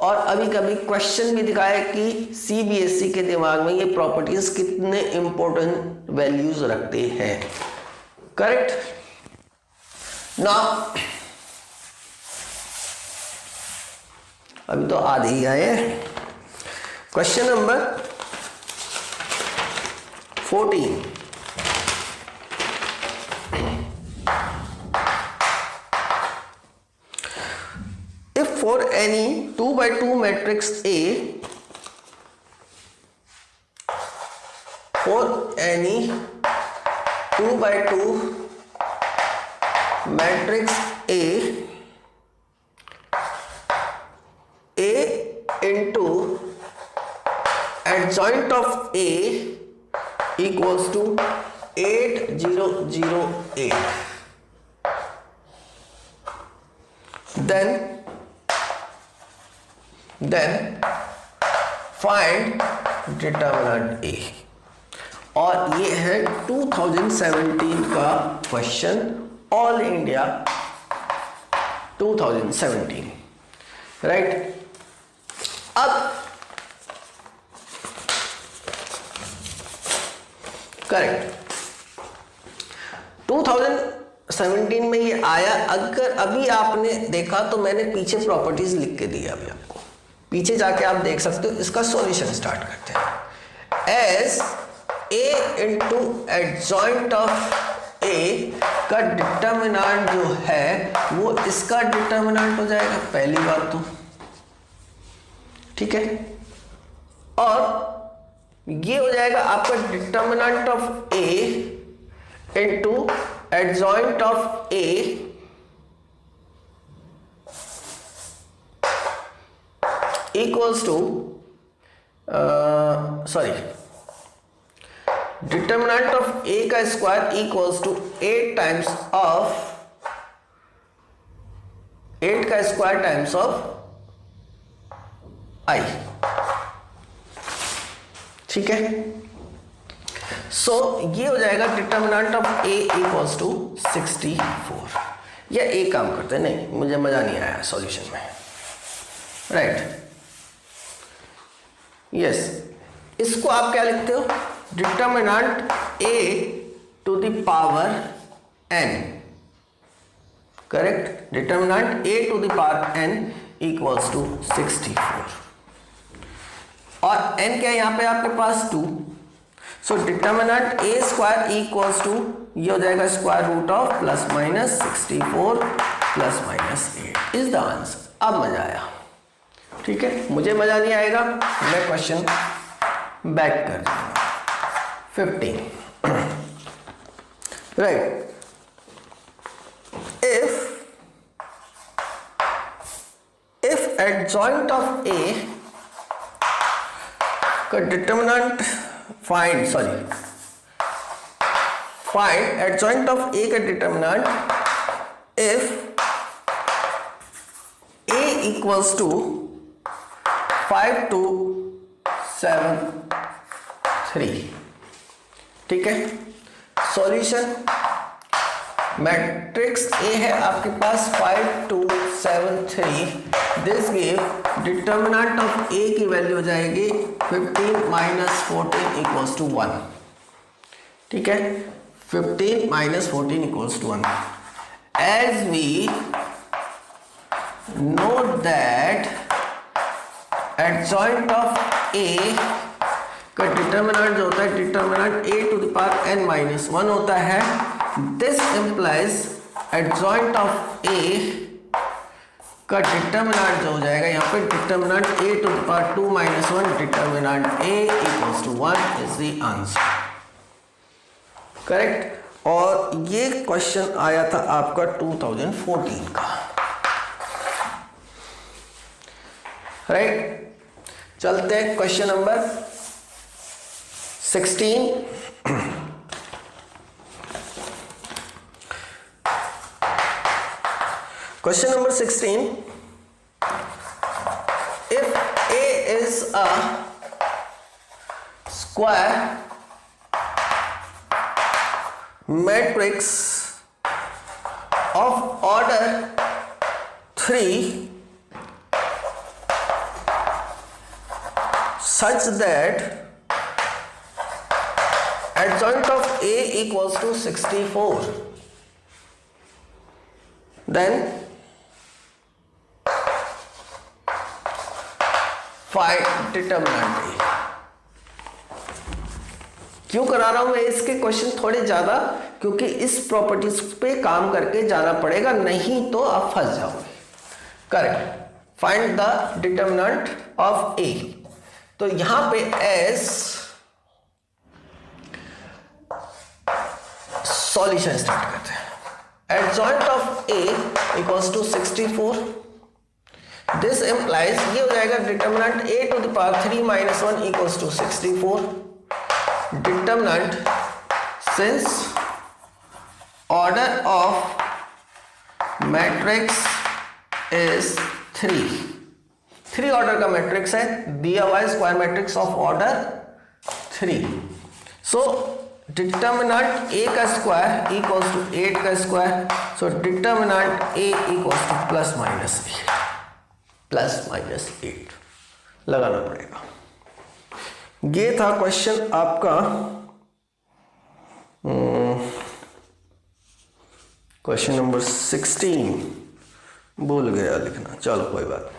और अभी कभी क्वेश्चन भी दिखाया कि सीबीएसई के दिमाग में ये प्रॉपर्टीज कितने इंपॉर्टेंट वैल्यूज रखते हैं। करेक्ट। नाउ अभी तो आधे ही आए। Question number 14। If for any 2x2 matrix A, for any 2x2 matrix A into adjoint of A equals to 8, 0, 0, 8, then find determinant A। और ये है 2017 का क्वेश्चन, ऑल इंडिया 2017, राइट। अब करेक्ट 2017 में ये आया। अगर अभी आपने देखा तो मैंने पीछे प्रॉपर्टीज लिख के दी, अभी आपको पीछे जाके आप देख सकते हो। इसका सॉल्यूशन स्टार्ट करते हैं। As A into adjoint of A का डिटर्मिनेंट जो है वो इसका डिटर्मिनेंट हो जाएगा, पहली बात तो ठीक है। और ये हो जाएगा आपका determinant of A into adjoint of A equals to determinant of A का square equals to 8 times of 8 का स्क्वायर टाइम्स ऑफ आई, ठीक है। सो ये हो जाएगा determinant of A equals to 64। या एक काम करते हैं, नहीं मुझे मजा नहीं आया सॉल्यूशन में, राइट। यस, इसको आप क्या लिखते हो? Determinant A to the power n, correct. Determinant A to the power n equals to 64 और n क्या है यहाँ पे आपके पास 2। So determinant A square equals to ये हो जाएगा square root of plus minus 64 plus minus 8 is the answer. अब मजा आया, ठीक है। मुझे मजा नहीं आएगा, मैं क्वेश्चन बैक कर दूंगा। 15 right. if adjoint of A का determinant find adjoint of A का determinant if A equals to 5 2 7 3। ठीक है, सॉल्यूशन मैट्रिक्स ए है आपके पास 5 2 7 3। दिस गिव डिटर्मिनेंट ऑफ ए की वैल्यू हो जाएगी 15 माइनस 14 इक्वल्स टू 1। ठीक है, 15 minus 14 equals to 1। As we know that adjoint of A का डिटर्मिनेंट जो होता है determinant a to the power n minus 1 होता है। This implies adjoint of a का डिटर्मिनेंट जो हो जाएगा यहाँ पे determinant a to the power 2 minus 1 determinant a equals to 1 is the answer. Correct. और ये क्वेश्चन आया था आपका 2014 का, राइट। चलते हैं question number 16। Question number 16. If A is a square matrix of order 3 such that adjoint of A equals to 64, then find determinant A. क्यों करा रहा हूं मैं इसके क्वेश्चन थोड़े ज्यादा, क्योंकि इस प्रॉपर्टीज पे काम करके जाना पड़ेगा, नहीं तो आप फंस जाओगे। Correct. Find the determinant of A. तो यहां पे एस सॉल्यूशन स्टार्ट करते हैं। Adjoint of A equals to 64। This implies ये हो जाएगा determinant a to the power 3 minus 1 equals to 64। Determinant since order of matrix is 3 order का matrix है, दिया हुआ है square matrix of order 3। So determinant a का स्क्वायर इक्वल्स टू 8 का square. So determinant a equals to plus minus 8 लगाना पड़ेगा। ये था क्वेश्चन आपका क्वेश्चन नंबर 16। भूल गया लिखना, चलो कोई बात नहीं।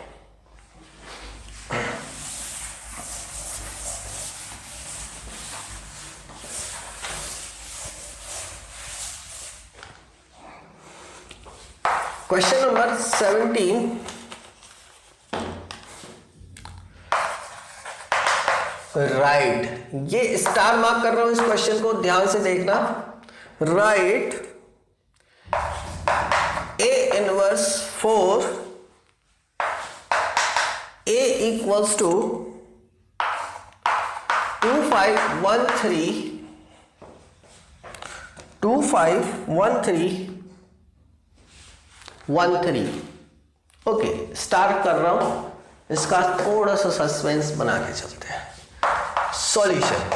Question number 17। राइट, ये स्टार मार्क कर रहा हूं इस क्वेश्चन को, ध्यान से देखना। Write A inverse 4 A equals to 2513 okay, start कर रहा हूं, इसका थोड़ा सा सस्पेंस बना के चलते हैं। सॉल्यूशन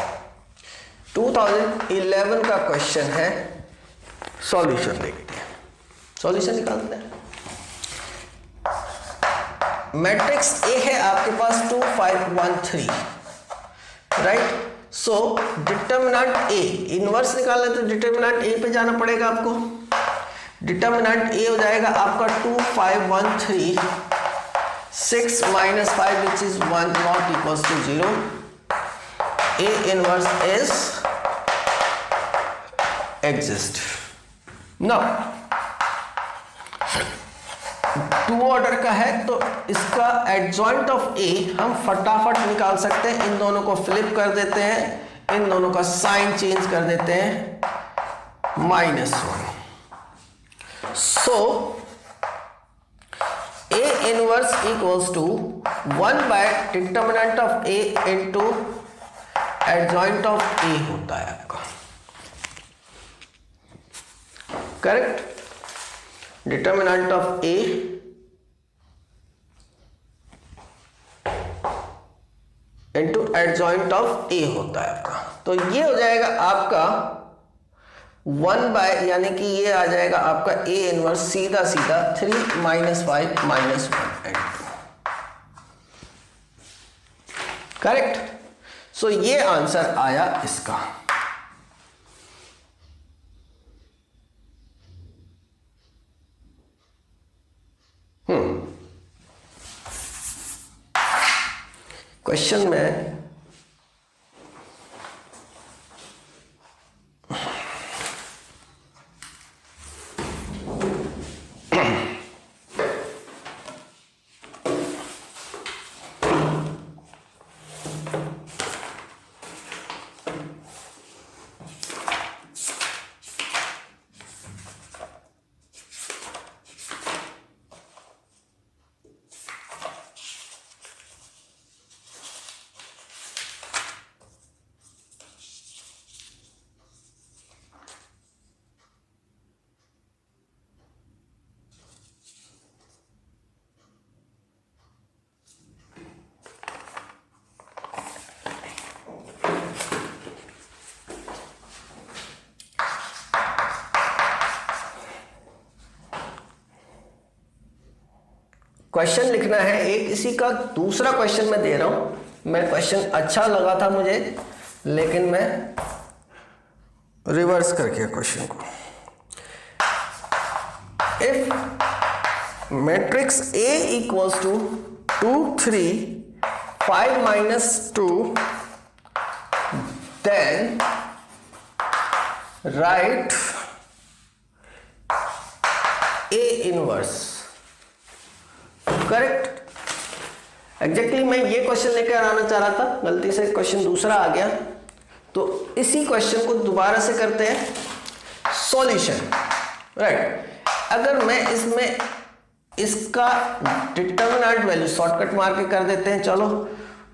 2011 का क्वेश्चन है, सॉल्यूशन देखते हैं, सॉल्यूशन निकालते हैं। मैट्रिक्स ए है आपके पास 2513, राइट। सो डिटर्मिनेंट ए इनवर्स निकालना, तो डिटर्मिनेंट ए पे जाना पड़ेगा आपको। डिटर्मिनेंट ए हो जाएगा आपका 2513, 6 minus 5 which is 1 not equals to 0। A inverse is exist. Now 2 order का है तो इसका एडजॉइंट ऑफ A हम फटाफट निकाल सकते हैं। इन दोनों को फ्लिप कर देते हैं, इन दोनों का साइन चेंज कर देते हैं, -1। So A inverse equals to 1 by determinant of A into adjoint of A होता है आपका। Correct, determinant of A into adjoint of A होता है आपका। तो ये हो जाएगा आपका 1 बाय, यानी कि ये आ जाएगा आपका ए इनवर्स सीधा सीधा 3 माइनस 5 माइनस 1 एंड 2, करेक्ट। सो ये आंसर आया इसका। क्वेश्चन में क्वेश्चन लिखना है एक, इसी का दूसरा क्वेश्चन मैं दे रहा हूं। मैं क्वेश्चन अच्छा लगा था मुझे, लेकिन मैं रिवर्स करके क्वेश्चन को, if matrix A equals to 2 3 5 minus 2 then write A inverse, correct. Exactly मैं ये क्वेश्चन लेकर आना चाह रहा था, गलती से क्वेश्चन दूसरा आ गया, तो इसी क्वेश्चन को दोबारा से करते हैं सॉल्यूशन, राइट। अगर मैं इसमें इसका डिटर्मिनेंट वैल्यू शॉर्टकट मार के कर देते हैं, चलो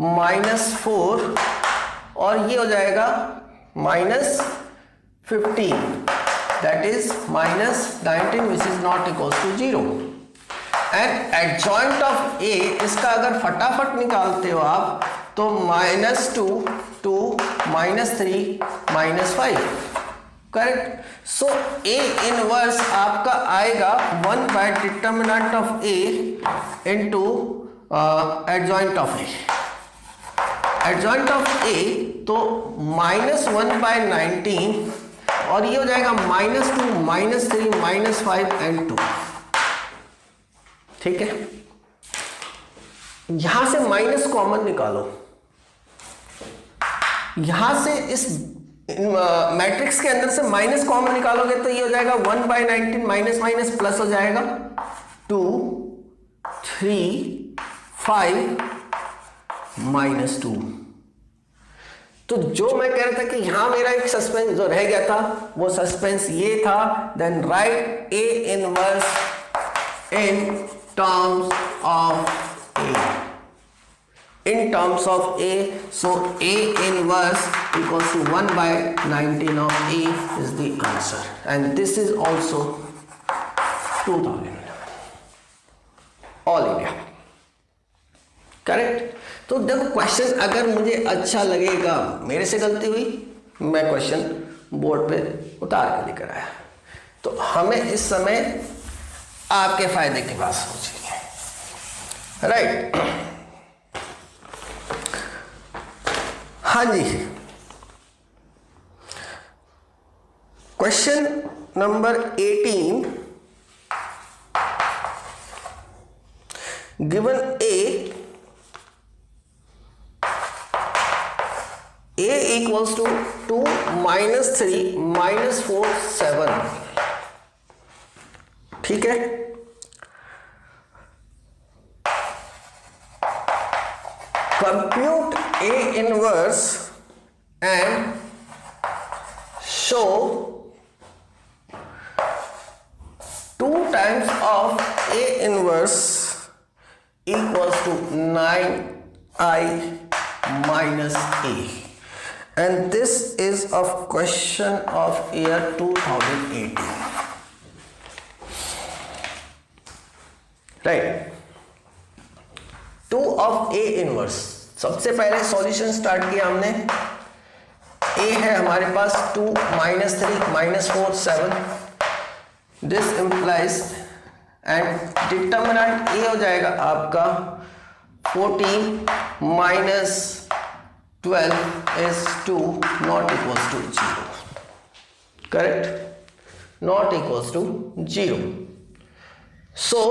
-4 और ये हो जाएगा -15, that is -19 which is not equal to 0। And adjoint of A, इसका अगर फटाफट निकालते हो आप तो -2 2 -3 -5, करेक्ट। सो ए इनवर्स आपका आएगा 1 by determinant of A into adjoint of A. Adjoint of A तो -1 बाय 19 और ये हो जाएगा -2 -3 -5 एंड 2, ठीक है। यहां से माइनस कॉमन निकालो, यहां से इस मैट्रिक्स के अंदर से माइनस कॉमन निकालोगे तो ये हो जाएगा 1 बाय 19 माइनस माइनस प्लस हो जाएगा 2 3 5 -2। तो जो मैं कह रहा था कि यहां मेरा एक सस्पेंस जो रह गया था, वो सस्पेंस ये था, then write A inverse in terms of A, in terms of A, so A inverse equals to 1 by 19 of A is the answer, and this is also 2011 all India, correct। तो देखो question अगर मुझे अच्छा लगेगा, मेरे से गलती हुई, मैं क्वेश्चन बोर्ड पे उतार के लेकर आया, तो हमें इस समय आपके फायदे की बात सोचिए, राइट। हाँ जी, question number 18, given a equals to 2 -3 -4 7, ठीक है। Compute A inverse and show 2 times of A inverse equals to 9i minus A, and this is of question of year 2018, right. 2 of A inverse, सबसे पहले solution start किया हमने। ए है हमारे पास 2 -3 -4 7, this implies and determinant ए हो जाएगा आपका 14 - 12 is 2 not equals to 0, correct, not equals to 0. So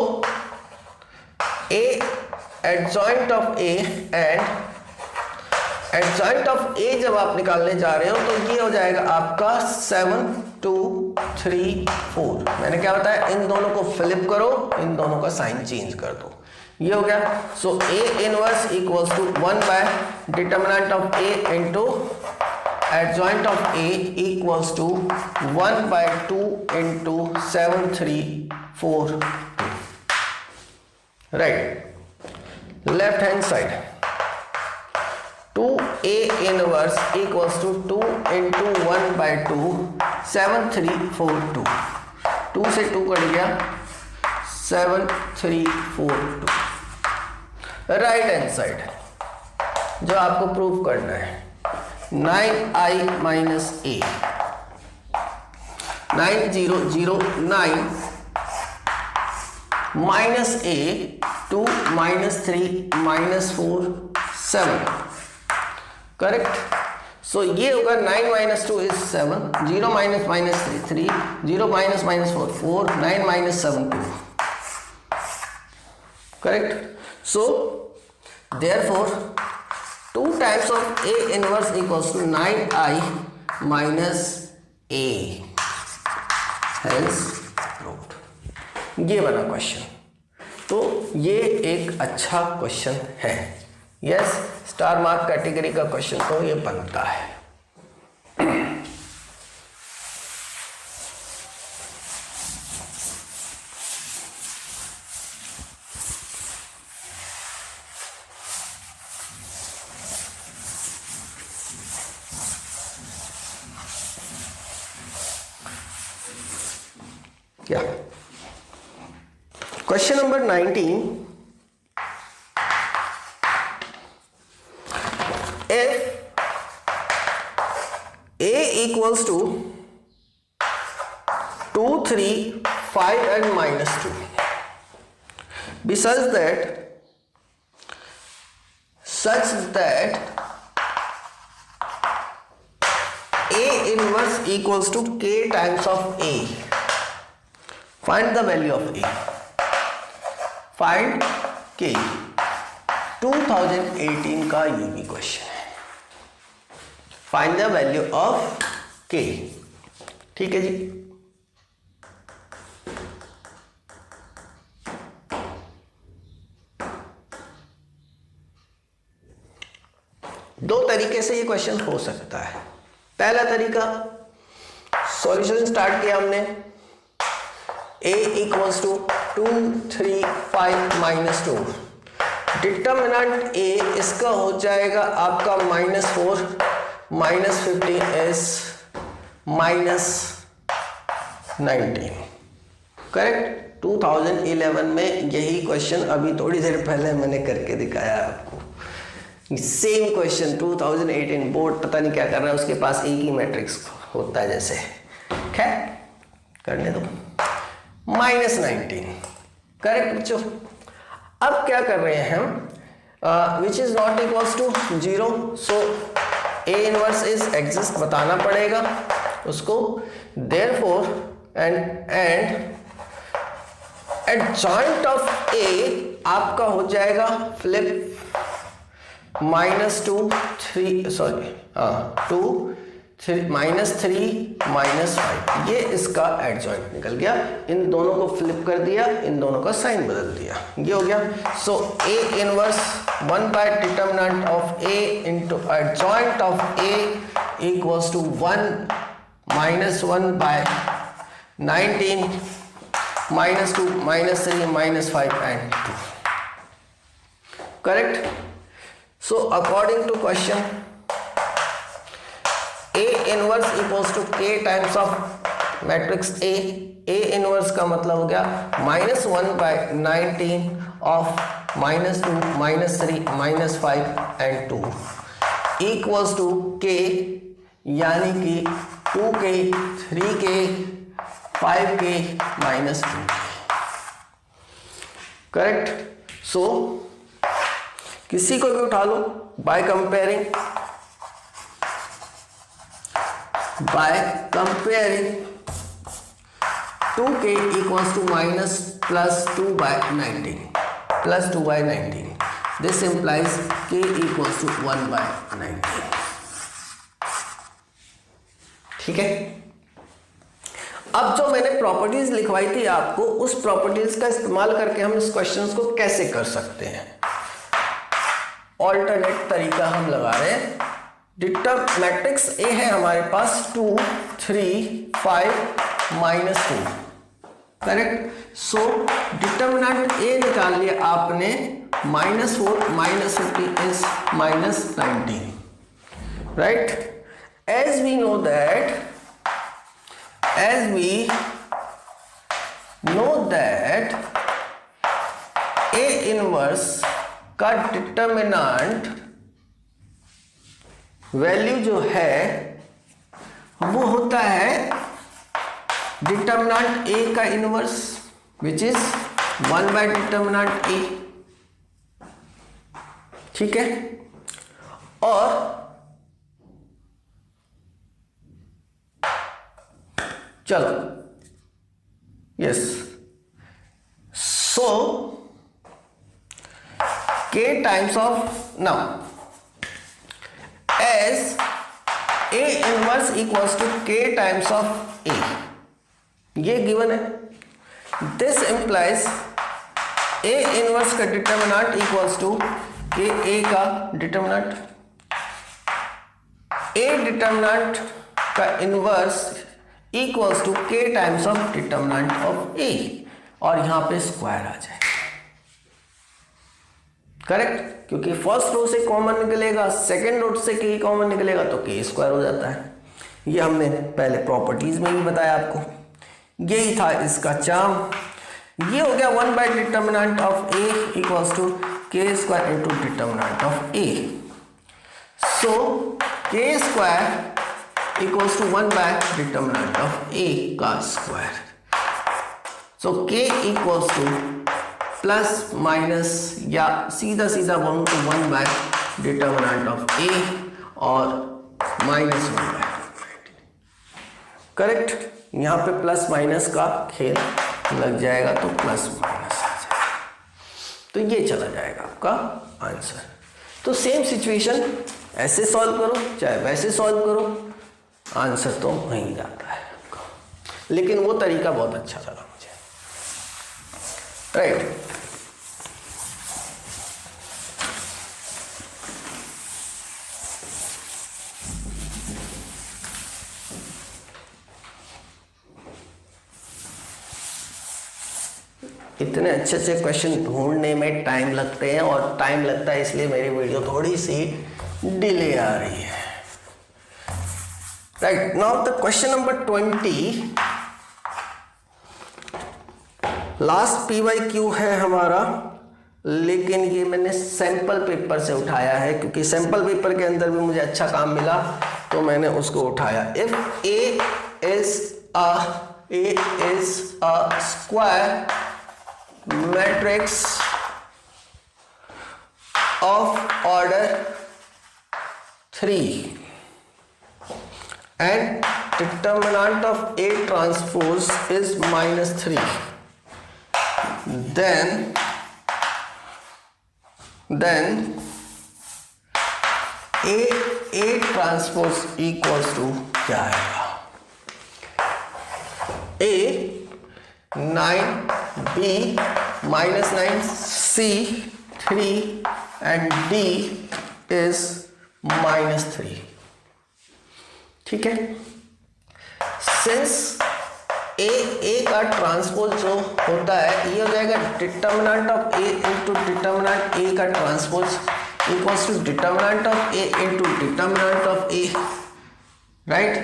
a adjoint of a and adjoint of a जब आप निकालने जा रहे हो तो ये हो जाएगा आपका 7 2 3 4। मैंने क्या बताया, इन दोनों को फ्लिप करो, इन दोनों का साइन चेंज कर दो, ये हो गया। So a inverse equals to 1 by determinant of a into adjoint of a equals to 1 by 2 into 7 3 4 2, right। left hand side 2a inverse equals to 2 into 1 by 2 7 3 4 2, 2 से 2 कट गया 7 3 4 2। राइट हैंड साइड जो आपको prove करना है 9i minus a, 9 0 0 9 minus a 2 -3 -4 7, correct. सो ये होगा 9 - 2 is 7, 0 - 3 0 - 4 4 9 - 7 2, correct. So therefore 2 times of a inverse equals to 9i minus a, hence proved। ये बना क्वेश्चन, तो ये एक अच्छा क्वेश्चन है। यस, स्टार मार्क कैटेगरी का क्वेश्चन तो ये बनता है। क्या question number 19, if a equals to 2 3 5 and -2 be such that a inverse equals to k times of a, find the value of a, find k। 2018 का ये भी क्वेश्चन है, find the value of k। ठीक है जी, दो तरीके से ये क्वेश्चन हो सकता है। पहला तरीका, सॉल्यूशन स्टार्ट किया हमने, a equals to 2 3 5 -2, determinant a इसका हो जाएगा आपका -4 -15 is -19, करेक्ट। 2011 में यही क्वेश्चन अभी थोड़ी देर पहले मैंने करके दिखाया आपको, सेम क्वेश्चन 2018। बोर्ड पता नहीं क्या कर रहा है, उसके पास एक ही मैट्रिक्स होता है जैसे, खैर करने दो। -19, करेक्ट बच्चों। अब क्या कर रहे हैं हम, which is not equals to 0, so a inverse is exist बताना पड़ेगा उसको। Therefore and adjoint of a आपका हो जाएगा फ्लिप -2 3 सॉरी 2 3 -5, ये इसका एडजॉइंट निकल गया। इन दोनों को फ्लिप कर दिया, इन दोनों का साइन बदल दिया, ये हो गया। So a inverse 1 by determinant of a into adjoint of a equals to 1 -1 by 19 -2 -3 -5 and 2, correct. So according to question a inverse equals to k times of matrix A inverse का मतलब हो गया -1/19 of -2, -3, -5 and 2 equals to के, यानी कि 2k, 3k, 5k -2, correct. सो किसी को भी उठा लो by comparing 2k equals to -+2/19 this implies k equals to 1/19। ठीक है। अब जो मैंने प्रॉपर्टीज लिखवाई थी आपको, उस प्रॉपर्टीज का इस्तेमाल करके हम इस क्वेश्चन को कैसे कर सकते हैं, ऑल्टरनेट तरीका हम लगा रहे हैं। मैट्रिक्स ए है हमारे पास 2, 3, 5, -2, करेक्ट। सो डिटर्मिनेंट ए निकाल लिया आपने, -4 -50 is -19, right. as we know that A inverse का डिटर्मिनेंट वैल्यू जो है वो होता है डिटर्मिनेंट A का इनवर्स विच इज 1/डिटर्मिनेंट A, ठीक है। और चलो yes, so k times of, now as A inverse equals to k times of A, ये गिवन है। दिस इंप्लाइज A इनवर्स का determinant equals to k A का डिटर्मिनेंट। A डिटर्मिनेंट का inverse equals to k times of determinant of A, और यहां पे square आ जाए, correct, क्योंकि फर्स्ट रो से कॉमन निकलेगा, सेकंड रो से k कॉमन निकलेगा तो k स्क्वायर हो जाता है। ये हमने पहले प्रॉपर्टीज में भी बताया आपको, यही था इसका चार्म। ये हो गया one by determinant of A equals to k square into determinant of A। So k square equals to one by determinant of A का square. So k equals to plus minus या सीधा सीधा बोलूं तो 1/डिटर्मिनेंट ऑफ A और -1/, करेक्ट। यहां पे प्लस माइनस का खेल लग जाएगा तो प्लस माइनस आ जाएगा, तो ये चला जाएगा आपका आंसर। तो सेम सिचुएशन, ऐसे सॉल्व करो चाहे वैसे सॉल्व करो, आंसर तो वहीं जाता है आपका। लेकिन वो तरीका बहुत अच्छा लगा मुझे, राइट। इतने अच्छे अच्छे क्वेश्चन ढूंढने में टाइम लगते हैं, और टाइम लगता है इसलिए मेरी वीडियो थोड़ी सी डिले आ रही है, right. Now the question number 20, last PYQ है हमारा, लेकिन ये मैंने सैंपल पेपर से उठाया है, क्योंकि सैंपल पेपर के अंदर भी मुझे अच्छा काम मिला तो मैंने उसको उठाया। If A is a square matrix of order 3 and determinant of A transpose is -3, then A transpose equals to क्या आएगा? A 9, B -9, C 3 and D is -3, ठीक है। सिंस A का ट्रांसपोज जो होता है ये हो जाएगा determinant of A into determinant A का transpose equals to determinant of A into determinant of A, right.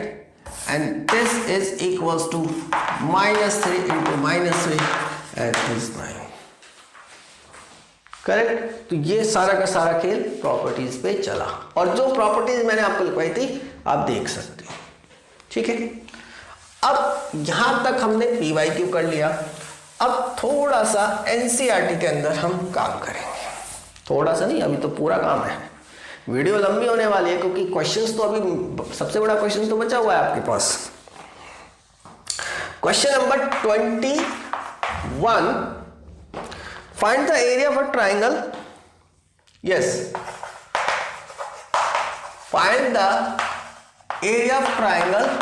and this is equals to -3 into -3 and is 9. Correct. तो ये सारा का सारा खेल प्रॉपर्टीज पे चला, और जो प्रॉपर्टीज मैंने आपको लिखवाई थी आप देख सकते हो, ठीक है। अब यहां तक हमने PYQ कर लिया। अब थोड़ा सा NCERT के अंदर हम काम करेंगे, थोड़ा सा नहीं, अभी तो पूरा काम है। वीडियो लंबी होने वाली है क्योंकि क्वेश्चंस तो अभी सबसे बड़ा क्वेश्चन तो बचा हुआ है आपके पास। Question number 21, find the area of a triangle. Yes, find the area of triangle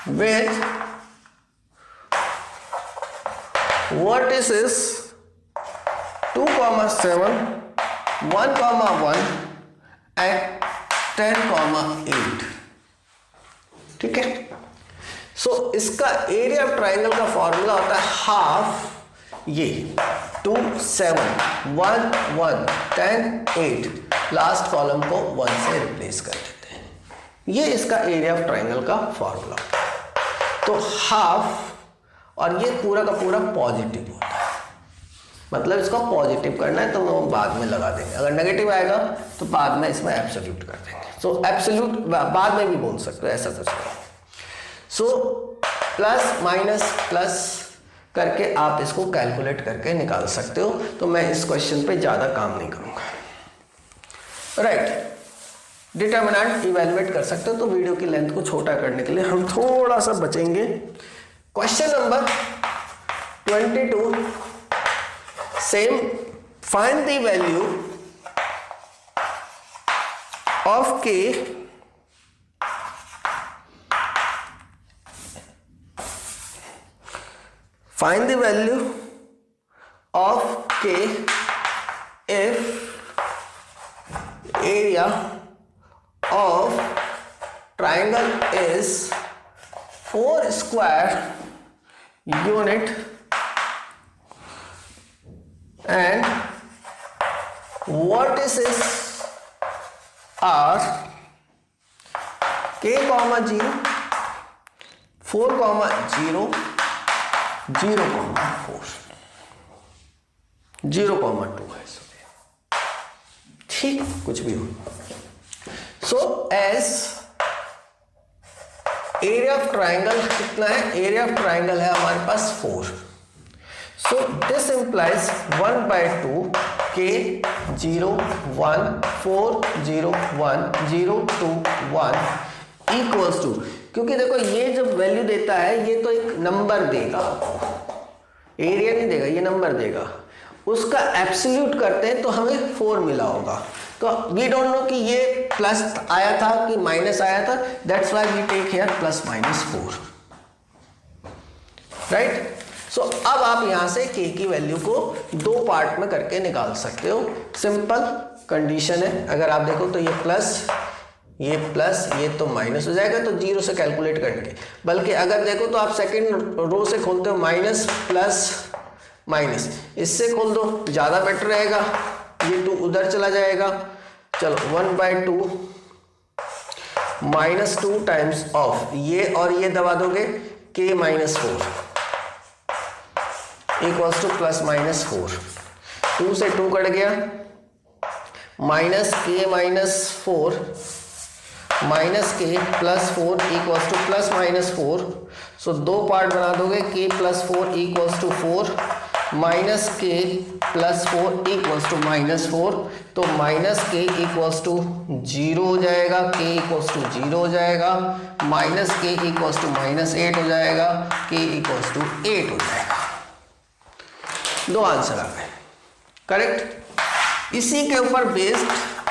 with vertices 2, 7, 1, 1 and 10, 8। ठीक है। सो इसका एरिया ऑफ ट्राइंगल का फॉर्मूला होता है हाफ ये 2, 7, 1, 1, 10, 8, लास्ट कॉलम को 1 से रिप्लेस कर देते हैं। ये इसका एरिया ऑफ ट्राइंगल का फॉर्मूला होता है। तो हाफ, और ये पूरा का पूरा पॉजिटिव होता है, मतलब इसको पॉजिटिव करना है तो वो बाद में लगा देंगे, अगर नेगेटिव आएगा तो बाद में इसमें एब्सोल्यूट कर देंगे। सो एब्सोल्यूट बाद में भी बोल सकते हो, ऐसा कुछ नहीं। सो प्लस माइनस प्लस करके आप इसको कैलकुलेट करके निकाल सकते हो। तो मैं इस क्वेश्चन पे ज़्यादा काम नहीं करूँगा। राइट, डिटर्मिनेंट इवेलुएट कर सकते हो। तो वीडियो की लेंथ को छोटा करने के लिए हम थोड़ा सा बचेंगे। Question number 22, same, find the value of k find the value of k if area of triangle is 4 square unit and vertices are k, 0, 4, 0, 0, 4, 0, 2 है। ठीक, कुछ भी हो। सो एस एरिया ऑफ ट्राइंगल कितना है? एरिया ऑफ ट्राइंगल है हमारे पास 4। So this implies 1/2 k 0 1 4 0 1 0 2 1 equals to, क्योंकि देखो ये जब वैल्यू देता है ये तो एक नंबर देगा, एरिया नहीं देगा, ये नंबर देगा। उसका एब्सोल्यूट करते हैं तो हमें 4 मिला होगा। तो वी डोंट नो कि ये प्लस आया था कि माइनस आया था, that's why we take here plus minus 4। Right. So अब आप यहां से k की वैल्यू को 2 पार्ट में करके निकाल सकते हो। सिंपल कंडीशन है, अगर आप देखो तो ये प्लस ये तो माइनस हो जाएगा, तो 0 से कैलकुलेट करके। बल्कि अगर देखो तो आप सेकंड रो से खोलते हो, माइनस प्लस माइनस, इससे खोल दो ज़्यादा बेटर रहेगा। ये 2 उधर चला जाएगा। चलो 1/2 -2 टाइम्स ऑफ ये और ये दबा दोगे k -4 equals to plus minus 4। 2 से 2 कट गया, minus k -4 minus k +4 equals to plus minus 4। So 2 part बना दोगे, k +4 equals to 4 minus k +4 equals to -4। तो माइनस k इक्वल्स टू 0 हो जाएगा, k इक्वल्स टू 0 हो जाएगा, माइनस k इक्वल्स टू -8 हो जाएगा, k इक्वल्स टू 8 हो जाएगा। 2 आंसर आ गए करेक्ट। इसी के ऊपर based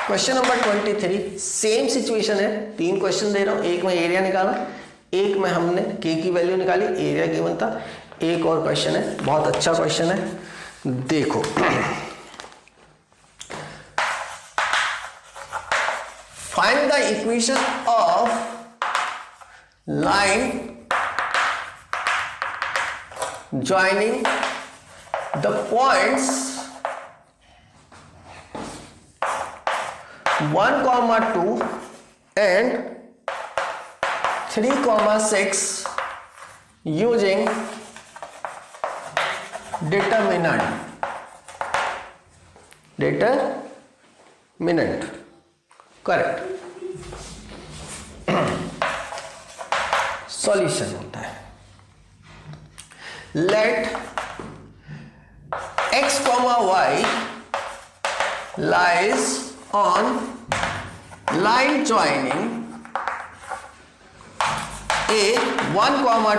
question number 23, same situation है। 3 क्वेश्चन दे रहा हूं, एक में एरिया निकाला, एक में हमने k की वैल्यू निकाली, एरिया गिवन था। एक और क्वेश्चन है, बहुत अच्छा क्वेश्चन है, देखो। Find the equation of line joining the points 1, 2 and 3,6 using determinant. Correct. Solution होता है, let x, y lies on line joining A 1,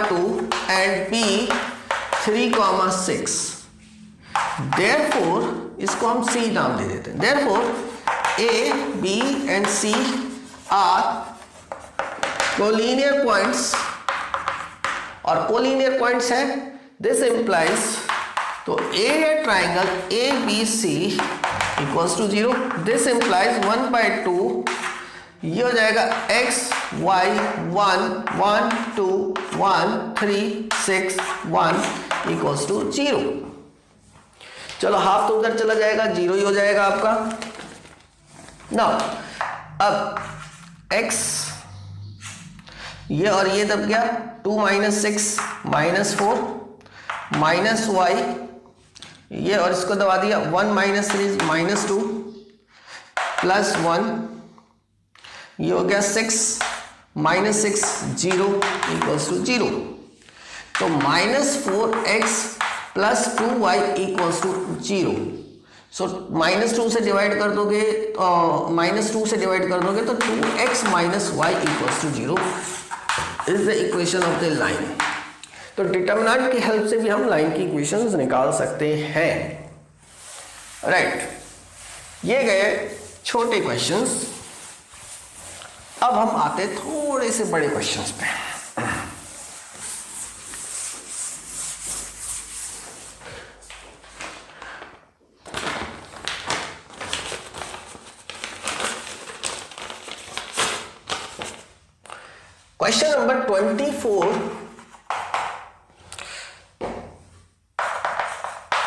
2 and B 3, 6. Therefore इसको हम C नाम दे देते हैं. Therefore A, B and C are collinear points, और collinear points है. This implies तो A है triangle ABC equals to 0. This implies 1/2. ये हो जाएगा x y 1 1 2 1 3 6 1 equals to 0. चलो हाफ तो उधर चला जाएगा, 0 ही हो जाएगा आपका. नाउ अब x ये और ये दब गया, 2 - 6 -4 माइनस y ये और इसको दबा दिया, 1 - 3 -2 प्लस 1 ये हो गया 6 - 6 0 equals to 0. तो -4x + 2y equals to 0. सो -2 से डिवाइड कर दोगे, -2 से डिवाइड कर दोगे तो 2x - y equals to 0 is the equation of the line. तो डिटरमिनेंट की हेल्प से भी हम लाइन की इक्वेशंस निकाल सकते हैं. राइट, ये गए छोटे क्वेश्चंस. अब हम आते थोड़े से बड़े क्वेश्चंस पे. Question number 24.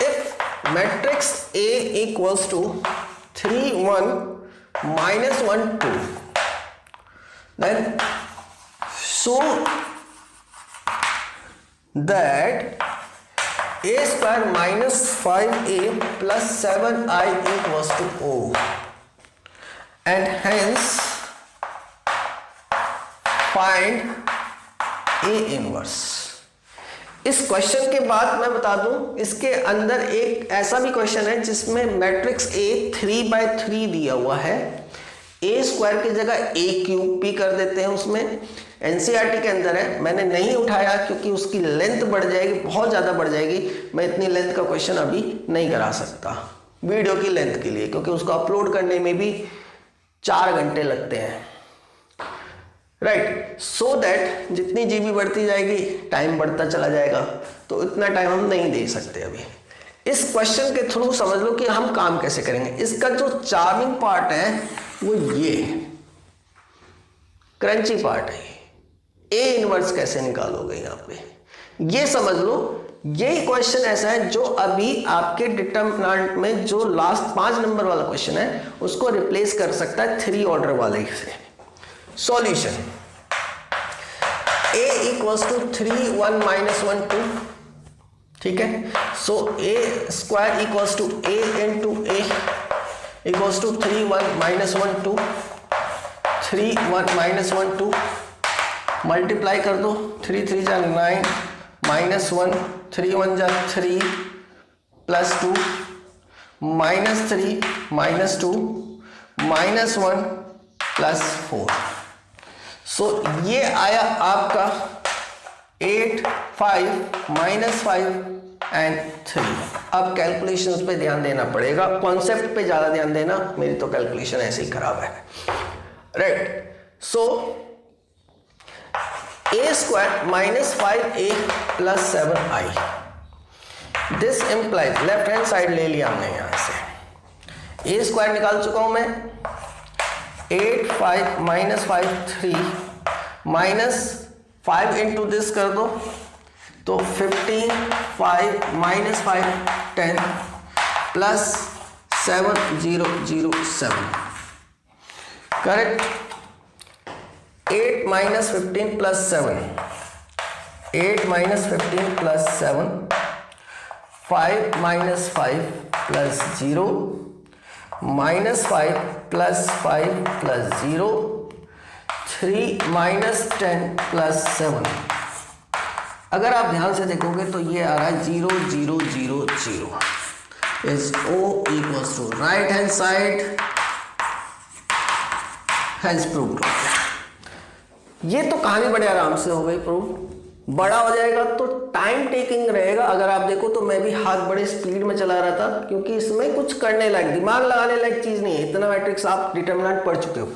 If matrix A equals to 3 1 - 1 2, then show that a square minus 5a plus 7i equals to O, and hence find A inverse. इस क्वेश्चन के बाद मैं बता दूं, इसके अंदर एक ऐसा भी क्वेश्चन है जिसमें मैट्रिक्स A 3/3 दिया हुआ है. ए स्क्वायर की जगह ए क्यूब भी कर देते हैं. उसमें एनसीईआरटी के अंदर है, मैंने नहीं उठाया क्योंकि उसकी लेंथ बढ़ जाएगी, बहुत ज़्यादा बढ़ जाएगी. मैं इतनी लेंथ का क्वेश्चन अभी नहीं करा सकता वीडियो की लेंथ के लिए, क्योंकि उसको अपलोड करने में भी 4 घंटे लगते हैं. राइट, सो दैट जितनी जीबी बढ़ती जाएगी टाइम बढ़ता चला जाएगा, तो इतना टाइम हम नहीं दे सकते अभी. इस क्वेश्चन के थ्रू समझ लो कि हम काम कैसे करेंगे. इसका जो चार्मिंग पार्ट है वो ये क्रंची पार्ट है. ए इनवर्स कैसे निकालोगे यहाँ पे, ये समझ लो. ये क्वेश्चन ऐसा है जो अभी आपके डिटरमिनेंट में जो लास्ट 5 नंबर वाला क्वेश्चन है उसको रिप्लेस कर सकता है 3 ऑर्डर वाले से. Solution a equals to 3 1 - 1 2. ठीक है, so a square equals to a into a equals to 3 1 - 1 2 3 1 - 1 2. Multiply कर दो, 3 3 जा 9 -1 3 1 जा 3 + 2 -3 -2 -1 + 4. सो ये आया आपका 8 5 -5 एंड 3. अब कैलकुलेशंस पे ध्यान देना पड़ेगा, कॉन्सेप्ट पे ज्यादा ध्यान देना, मेरी तो कैलकुलेशन ऐसे ही खराब है. Right, so a square - 5a + 7i. This implies, left hand side ले लिया हमने यहां से. a स्क्वायर निकाल चुका हूं मैं, 8 5 - 5 3 -5 into दिस कर दो तो 15 5 - 5 10 + 7 0 0 7. Correct. 8 minus 15 plus 7, 8 minus 15 plus 7, 5 minus 5 plus 0, minus 5 plus 5 plus 0, 3 minus 10 plus 7। अगर आप ध्यान से देखोगे तो ये आ रहा है 0 0 0 0 is O equals to right hand side has proved. ये तो कहानी बड़े आराम से हो गई प्रूव। बड़ा हो जाएगा तो टाइम टेकिंग रहेगा। अगर आप देखो तो मैं भी हाथ बड़े स्पीड में चला रहा था, क्योंकि इसमें कुछ करने लायक, दिमाग लगाने लायक चीज नहीं है। इतना मैट्रिक्स आप डिटरमिनेंट पढ़ चुके हो।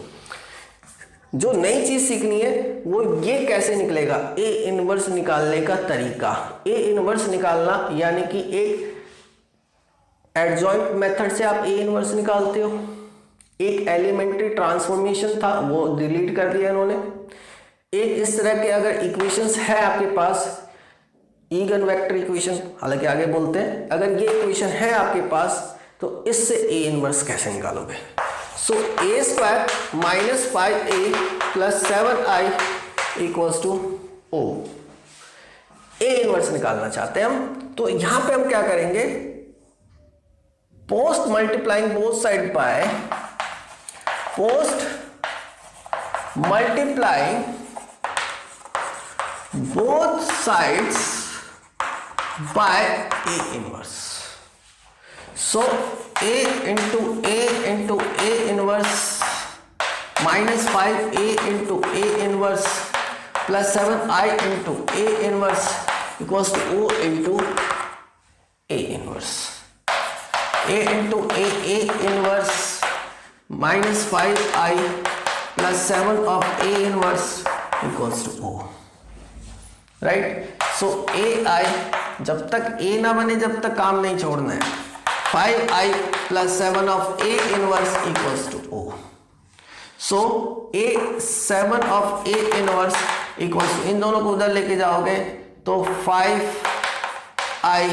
जो नई चीज सीखनी है वो ये कैसे निकलेगा, ए इनवर्स निकालने का तरीका। ए इनवर्स निकालना यानी कि एक एडजॉइंट मेथड से आप ए इनवर्स निकालते हो। एक एलिमेंट्री ट्रांसफॉर्मेशन था वो डिलीट कर दिया इन्होंने। एक इस तरह के अगर इक्वेशंस है आपके पास, ईगन वेक्टर इक्वेशन, हालांकि आगे बोलते हैं, अगर ये इक्वेशन है आपके पास तो इससे ए इनवर्स कैसे निकालोगे। So A square minus 5a plus 7i equals to O. A inverse निकालना चाहते हैं हम, तो यहां पे हम क्या करेंगे, post multiplying both side by, post multiplying both sides by A inverse. So A into A inverse minus 5A into A inverse plus 7I into A inverse equals to O into A inverse. A into A inverse minus 5I plus 7 of A inverse equals to O. Right. So A I, जब तक ए ना बने जब तक काम नहीं छोड़ना है। 5i plus 7 of A inverse equals to O. So A 7 of A inverse equals to, इन दोनों को उधर लेके जाओगे तो 5i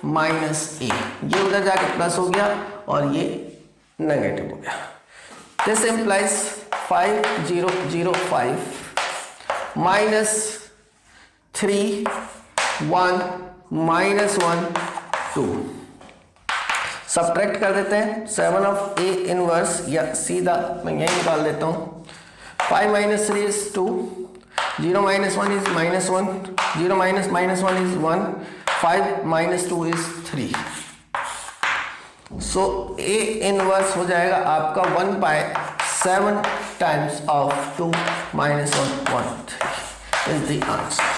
माइनस ए, ये उधर जाके प्लस हो गया और ये नेगेटिव हो गया। This implies 5 0 0 5 minus 3 1 minus 1 2। Subtract कर देते हैं 7 ऑफ ए इनवर्स, या सीधा मैं यही निकाल देता हूँ। 5 minus 3 is 2, 0 minus 1 is minus 1, 0 minus minus 1 is 1, 5 minus 2 is 3। So A inverse हो जाएगा आपका 1 by 7 times of 2 minus 1 1 3 is the answer.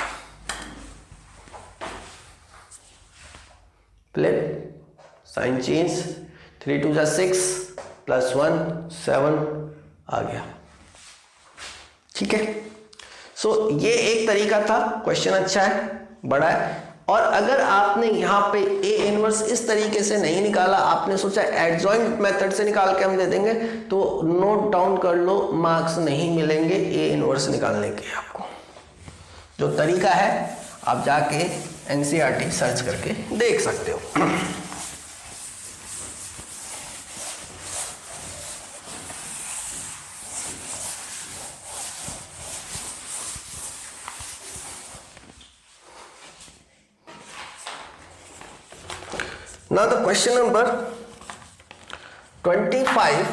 Flip, sign change, 3 2 6 plus 1 7 आ गया। ठीक है। सो ये एक तरीका था। क्वेश्चन अच्छा है, बड़ा है। और अगर आपने यहाँ पे ए इनवर्स इस तरीके से नहीं निकाला, आपने सोचा एडजॉइंट मेथड से निकाल के हम दे देंगे, तो नोट डाउन कर लो, मार्क्स नहीं मिलेंगे ए इनवर्स निकालने के। आपको जो तरीका है आप जाके एनसीईआरटी सर्च करके देख सकते हो। Now the question number 25.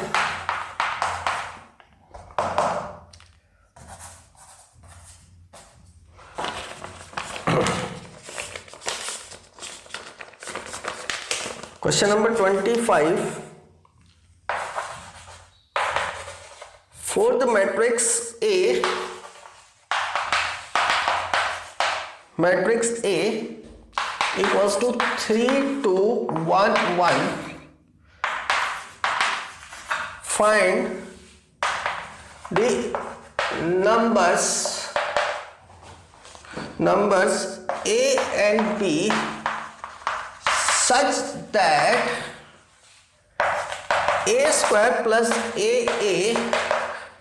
Question number 25. For the matrix A equals to 3 2 1 1, find the numbers A and B such that A square plus AA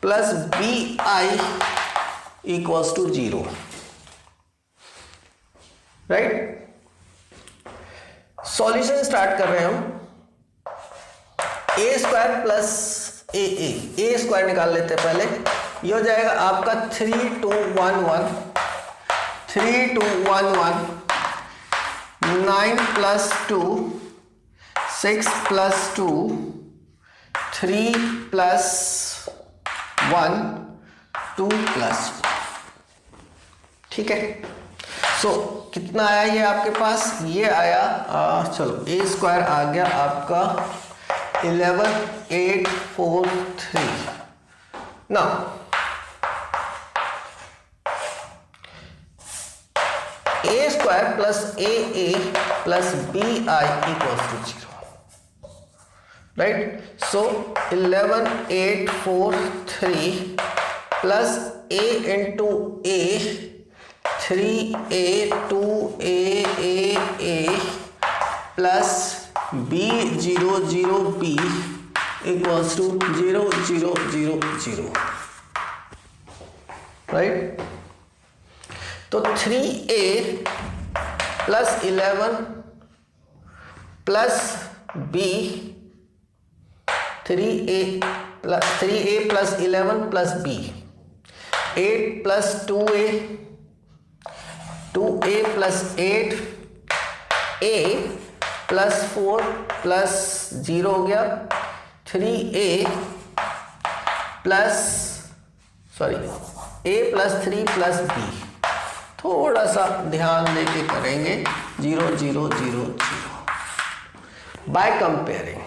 plus BI equals to 0. Right. Solution start कर रहे हैं हम। ए square plus ए square निकाल लेते हैं पहले। ये हो जाएगा आपका 3211, 3211, 9 + 2, 6 + 2, 3 + 1, 2 + 1। ठीक है, सो कितना आया ये आपके पास? ये आया चलो a² आ गया आपका 11843। ना a² + AA + BI = 0, right? So 11843 plus a into a, 3a 2a plus b00b equals to 0000, right? तो 3a plus 11 plus b, 3a plus 11 plus b, 8 plus 2a, 2a plus 8, a plus 4 plus 0 हो गया, 3a plus a plus 3 plus b। थोड़ा सा ध्यान देके करेंगे 0 0 0 0 by comparing.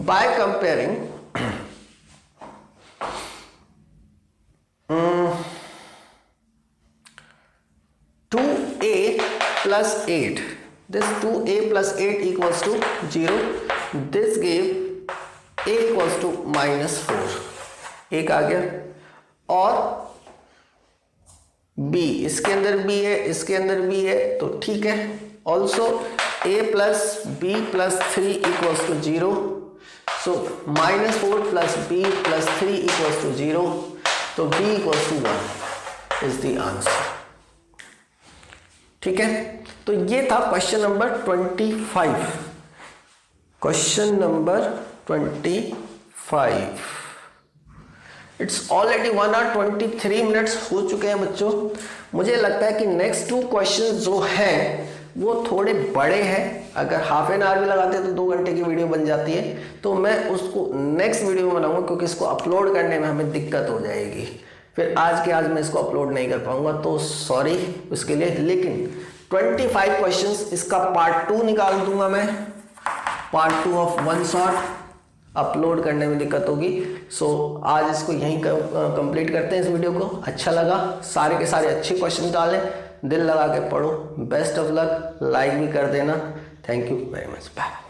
By comparing 2a plus 8, this 2a plus 8 equals to 0, this gave a equals to -4, एक आ गया, और b, इसके अंदर b है, इसके अंदर b है, तो ठीक है। Also a plus b plus 3 equals to 0, so -4 plus b plus 3 equals to 0, तो b equals to 1 is the answer। ठीक है, तो ये था question number 25। Question number 25। It's already 1 hour 23 minutes हो चुके हैं बच्चों। मुझे लगता है कि नेक्स्ट 2 क्वेश्चन जो हैं वो थोड़े बड़े हैं। अगर हाफ एन आवर भी लगाते हैं तो 2 घंटे की वीडियो बन जाती है, तो मैं उसको नेक्स्ट वीडियो में बनाऊंगा, क्योंकि इसको अपलोड करने में हमें दिक्कत हो जाएगी। फिर आज के आज मैं इसको अपलोड नहीं कर पाऊंगा, तो सॉरी उसके लिए। लेकिन 25 क्वेश्चंस, इसका पार्ट 2 निकाल दूंगा मैं, पार्ट 2 ऑफ 1 शॉट। अपलोड करने में दिक्कत होगी, सो आज इसको यहीं कंप्लीट करते हैं इस वीडियो को। अच्छा लगा, सारे के सारे अच्छे क्वेश्चन डालें, दिल लगा के पढ़ो। बेस्ट ऑफ लक, लाइक भी कर देना। Thank you very much, bye.